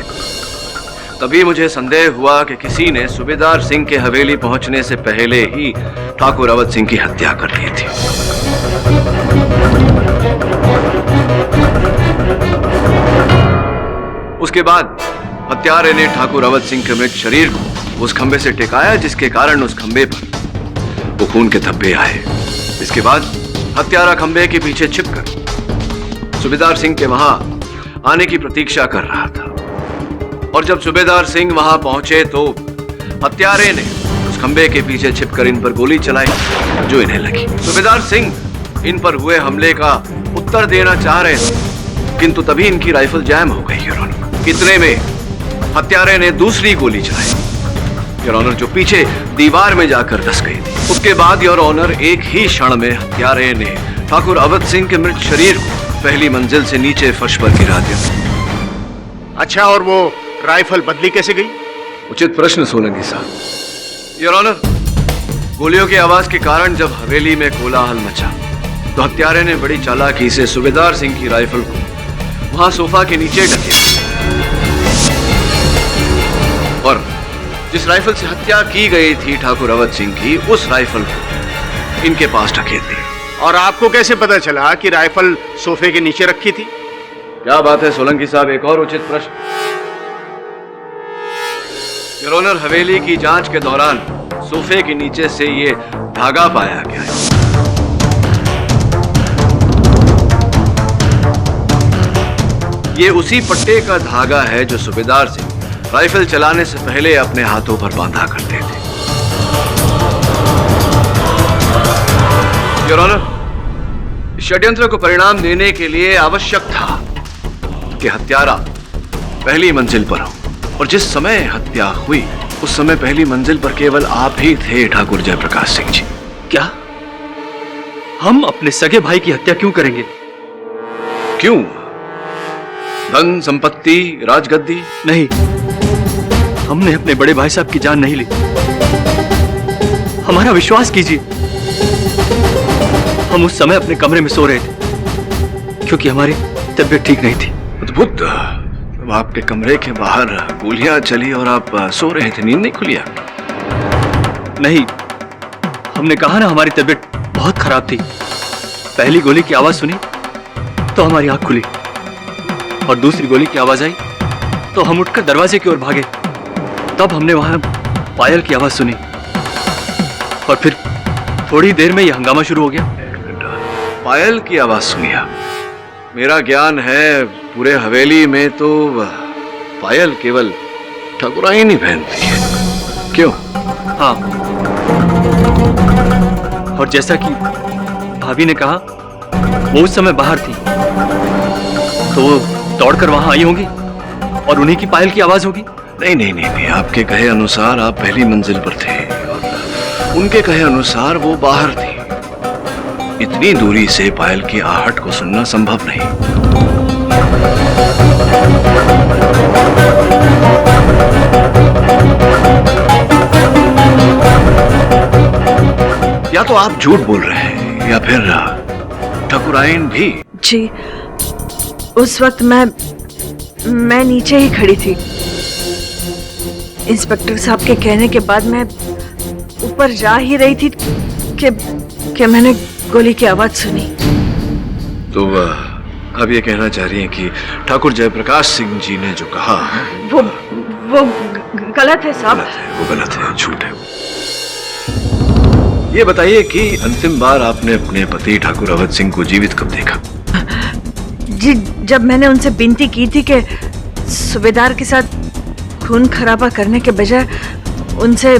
तभी मुझे संदेह हुआ कि किसी ने सूबेदार सिंह के हवेली पहुंचने से पहले ही ठाकुर अवध सिंह की हत्या कर ली थी। उसके बाद हत्यारे ने ठाकुर अवध सिंह के मृत शरीर को उस खंबे से टिकाया, जिसके कारण उस खंबे पर वो खून के धब्बे आए। इसके बाद हत्यारा खंबे के पीछे छिपकर सूबेदार सिंह के वहां आने की प्रतीक्षा कर रहा था, और जब सूबेदार सिंह वहां पहुंचे तो हत्यारे ने उस खंबे के पीछे छिपकर इन पर गोली चलाई जो इन्हें लगी। सूबेदार सिंह इन पर हुए हमले का उत्तर देना चाह रहे थे, किंतु तभी इनकी राइफल जैम हो गई। इतने में हत्यारे ने दूसरी गोली चलाई, योर ऑनर, जो पीछे दीवार में जाकर धस गई थी। उसके बाद योर ऑनर एक ही क्षण में हत्यारे ने ठाकुर अवध सिंह के मृत शरीर को पहली मंजिल से नीचे फर्श पर गिरा दिया। अच्छा, और वो राइफल बदली कैसे गई? उचित प्रश्न सोलंकी साहब। योर ऑनर, गोलियों की आवाज के कारण जब हवेली में कोलाहल मचा तो हत्यारे ने बड़ी चालाकी से सूबेदार सिंह की राइफल को वहां सोफा के नीचे ढकेल और जिस राइफल से हत्या की गई थी ठाकुर अवध सिंह की, उस राइफल को इनके पास ढकेल दिया। और आपको कैसे पता चला कि राइफल सोफे के नीचे रखी थी? क्या बात है सोलंकी साहब, एक और उचित प्रश्न। योर ऑनर, हवेली की जांच के दौरान सोफे के नीचे से ये धागा पाया गया है। ये उसी पट्टे का धागा है जो सूबेदार सिंह राइफल चलाने से पहले अपने हाथों पर बांधा करते थे। योर ऑनर, षड्यंत्र को परिणाम देने के लिए आवश्यक था कि हत्यारा पहली मंजिल पर हो, और जिस समय हत्या हुई उस समय पहली मंजिल पर केवल आप ही थे ठाकुर जयप्रकाश सिंह जी। क्या हम अपने सगे भाई की हत्या क्यों करेंगे? क्यों? धन संपत्ति, राजगद्दी? नहीं, हमने अपने बड़े भाई साहब की जान नहीं ली। हमारा विश्वास कीजिए, हम उस समय अपने कमरे में सो रहे थे क्योंकि हमारी तबीयत ठीक नहीं थी। अद्भुत। आपके कमरे के बाहर गोलियां चली और आप सो रहे थे, नींद नहीं खुली? नहीं, हमने कहा ना हमारी तबीयत बहुत खराब थी। पहली गोली की आवाज सुनी तो हमारी आंख खुली और दूसरी गोली की आवाज आई तो हम उठकर दरवाजे की ओर भागे। तब हमने वहां पायल की आवाज सुनी और फिर थोड़ी देर में यह हंगामा शुरू हो गया। पायल की आवाज सुनी? मेरा ज्ञान है पूरे हवेली में तो पायल केवल ठाकुराइन ही पहनती है। क्यों? हाँ, और जैसा कि भाभी ने कहा वो उस समय बाहर थी तो वो दौड़कर वहां आई होंगी और उन्हीं की पायल की आवाज होगी। नहीं नहीं नहीं नहीं, आपके कहे अनुसार आप पहली मंजिल पर थे और उनके कहे अनुसार वो बाहर थी। इतनी दूरी से पायल की आहट को सुनना संभव नहीं। या तो आप झूठ बोल रहे हैं या फिर ठाकुराइन भी। जी, उस वक्त मैं नीचे ही खड़ी थी। इंस्पेक्टर साहब के कहने के बाद मैं ऊपर जा ही रही थी कि मैंने गोली की आवाज सुनी। तो अब ये कहना चाह रही हैं कि ठाकुर जयप्रकाश सिंह जी ने जो कहा वो गलत है साहब। वो गलत है, झूठ है। ये बताइए कि अंतिम बार आपने अपने पति ठाकुर अवध सिंह को जीवित कब देखा? जी, जब मैंने उनसे विनती की थी कि सूबेदार के साथ खून खराबा करने के बजाय उनसे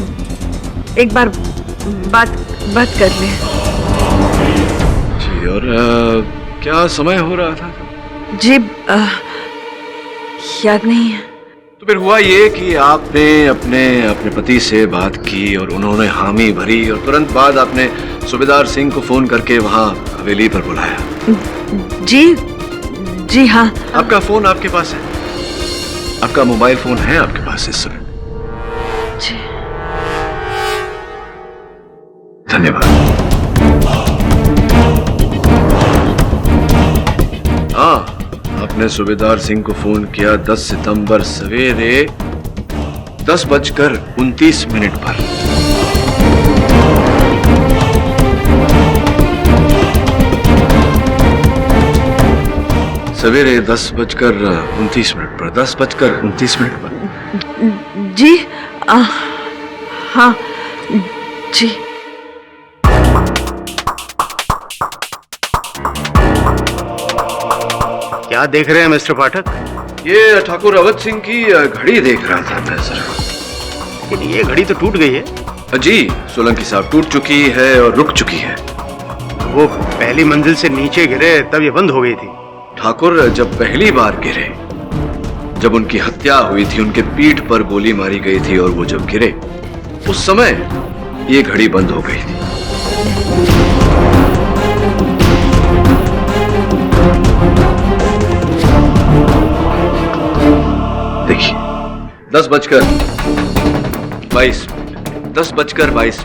एक बार बात कर ले। जी, और क्या समय हो रहा था? जी, याद नहीं है। तो फिर हुआ ये कि आपने अपने पति से बात की और उन्होंने हामी भरी और तुरंत बाद आपने सूबेदार सिंह को फोन करके वहां हवेली पर बुलाया। जी हाँ। आपका फोन आपके पास है? आपका मोबाइल फोन है आपके पास इस समय? जी। धन्यवाद। हाँ, आपने सूबेदार सिंह को फोन किया 10 सितंबर सवेरे 10:29 पर। सवेरे 10:29 पर 10:29 पर। जी, हाँ जी। क्या देख रहे हैं मिस्टर पाठक? ये ठाकुर अवध सिंह की घड़ी देख रहा था मैं सर। लेकिन ये घड़ी तो टूट गई है। जी सोलंकी साहब, टूट चुकी है और रुक चुकी है। वो पहली मंजिल से नीचे गिरे तब ये बंद हो गई थी। ठाकुर जब पहली बार गिरे, जब उनकी हत्या हुई थी उनके पीठ पर गोली मारी गई थी और वो जब गिरे उस समय ये घड़ी बंद हो गई थी। देखिए 10:22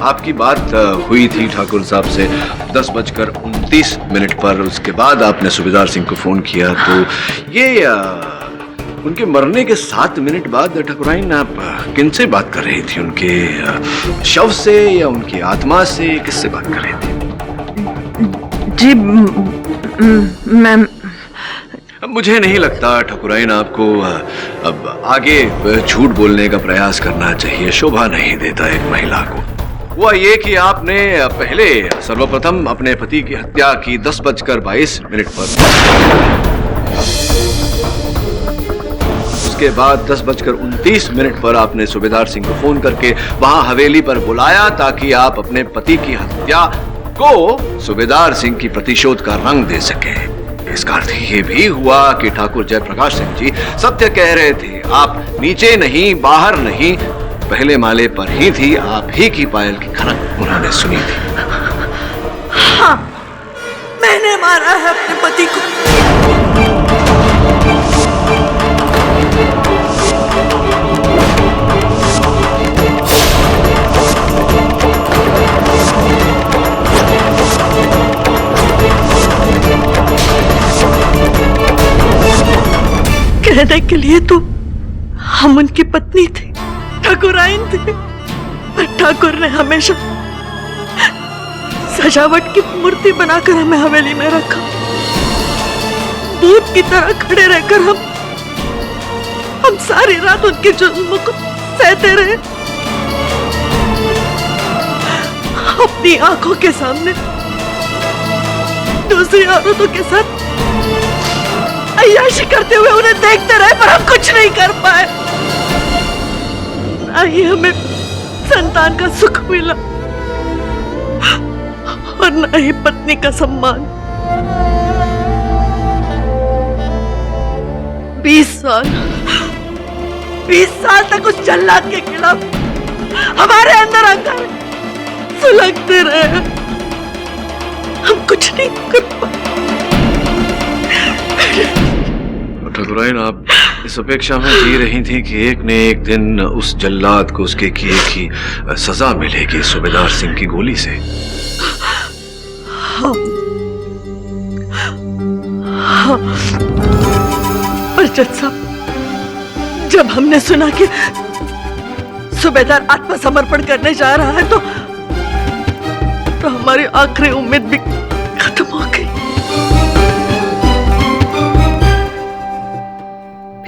आपकी बात हुई थी ठाकुर साहब से 10:29 पर। उसके बाद आपने सूबेदार सिंह को फोन किया, तो ये उनके मरने के 7 मिनट बाद ठाकुराइन आप किनसे बात कर रही थी? उनके शव से या उनकी आत्मा से, किससे बात कर रही थी? जी मैम, मुझे नहीं लगता ठाकुराइन आपको अब आगे झूठ बोलने का प्रयास करना चाहिए, शोभा नहीं देता एक महिला को। हुआ ये कि आपने पहले सर्वप्रथम अपने पति की हत्या की 10:22 पर, उसके बाद 10:29 पर आपने सूबेदार सिंह को फोन करके वहां हवेली पर बुलाया ताकि आप अपने पति की हत्या को सूबेदार सिंह की प्रतिशोध का रंग दे सके। इसका अर्थ ये भी हुआ कि ठाकुर जयप्रकाश सिंह जी सत्य कह रहे थे, आप नीचे नहीं, बाहर नहीं, पहले माले पर ही थी, आप ही की पायल की खनक उन्होंने सुनी थी। हाँ, मैंने मारा है अपने पति को। कहने के लिए तो हम उनकी पत्नी थे, ठाकुराइन थे, पर ठाकुर ने हमेशा सजावट की मूर्ति बनाकर हमें हवेली में रखा। भूत की तरह खड़े रहकर हम सारी रात उनके जुल्म को सहते रहे। अपनी आंखों के सामने दूसरी औरतों के साथ अय्याशी करते हुए उन्हें देखते रहे, पर हम कुछ नहीं कर पाए। ना ही हमें संतान का सुख मिला और ना ही पत्नी का सम्मान। 20 साल तक उस जल्लाद के खिलाफ हमारे अंदर आकर सुलगते रहे, हम कुछ नहीं कर पाए। ठाकुराइन आप इस अपेक्षा में जी रही थी कि एक न एक दिन उस जल्लाद को उसके किए की सजा मिलेगी सूबेदार सिंह की गोली से। हाँ, हाँ। पर जज साहब, जब हमने सुना कि सूबेदार आत्मसमर्पण करने जा रहा है तो हमारी आखिरी उम्मीद भी खत्म हो गई।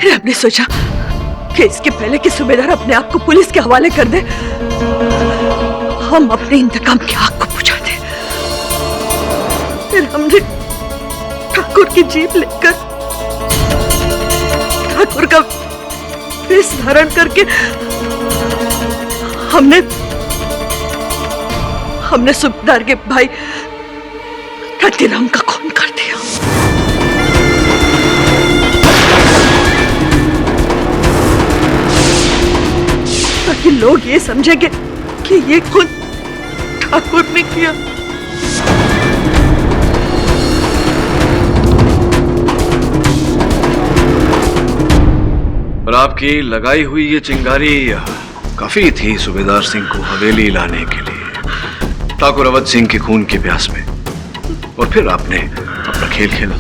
फिर हमने सोचा कि इसके पहले कि सूबेदार अपने आप को पुलिस के हवाले कर दे, हम अपने इंतकाम की आग को बुझा दें। फिर हमने ठाकुर की जीप लेकर ठाकुर का वेश धारण करके हमने सूबेदार के भाई रतिराम का खून कर दिया। ताकि लोग ये समझेंगे कि ये खून ठाकुर ने किया। और आपकी लगाई हुई ये चिंगारी काफी थी सूबेदार सिंह को हवेली लाने के लिए, ठाकुर अवध सिंह के खून के प्यास में, और फिर आपने अपना खेल खेला।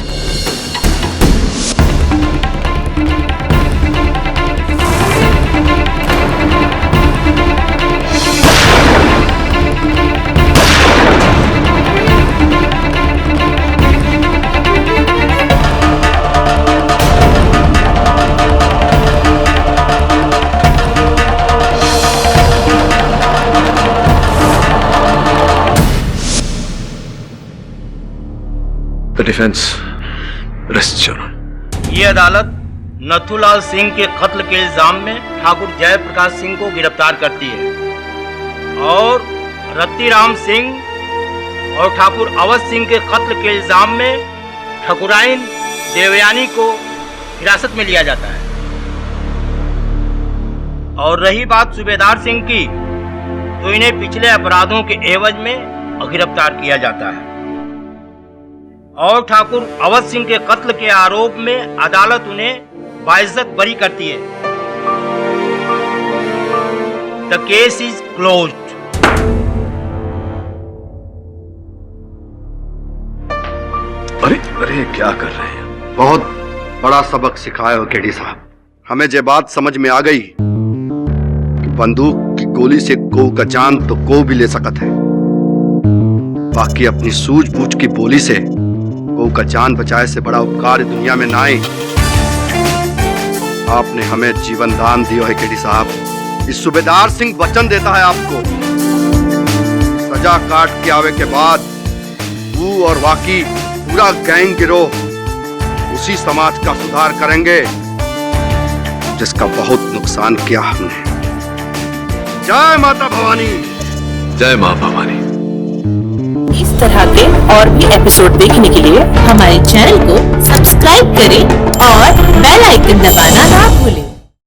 The defense rests your honor. ये अदालत नथुलाल सिंह के कत्ल के इल्जाम में ठाकुर जयप्रकाश सिंह को गिरफ्तार करती है और रतिराम सिंह और ठाकुर अवध सिंह के कत्ल के इल्जाम में ठाकुराइन देवयानी को हिरासत में लिया जाता है। और रही बात सूबेदार सिंह की, तो इन्हें पिछले अपराधों के एवज में गिरफ्तार किया जाता है और ठाकुर अवध सिंह के कत्ल के आरोप में अदालत उन्हें बाइज्जत बरी करती है। The case is closed. अरे अरे क्या कर रहे हैं? बहुत बड़ा सबक सिखाए हो केडी साहब। हमें ये बात समझ में आ गई कि बंदूक की गोली से गौ का जान तो गौ भी ले सकत है, बाकी अपनी सूझबूझ की बोली से गौ का जान बचाए से बड़ा उपकार दुनिया में ना आए। आपने हमें जीवन दान दिया है केडी साहब। इस सूबेदार सिंह वचन देता है आपको, सजा काट के आवे के बाद वो और बाकी पूरा गैंग गिरोह उसी समाज का सुधार करेंगे जिसका बहुत नुकसान किया हमने। जय माता भवानी। जय मां भवानी। इस तरह के और भी एपिसोड देखने के लिए हमारे चैनल को सब्सक्राइब करें और बेल आइकन दबाना ना भूलें।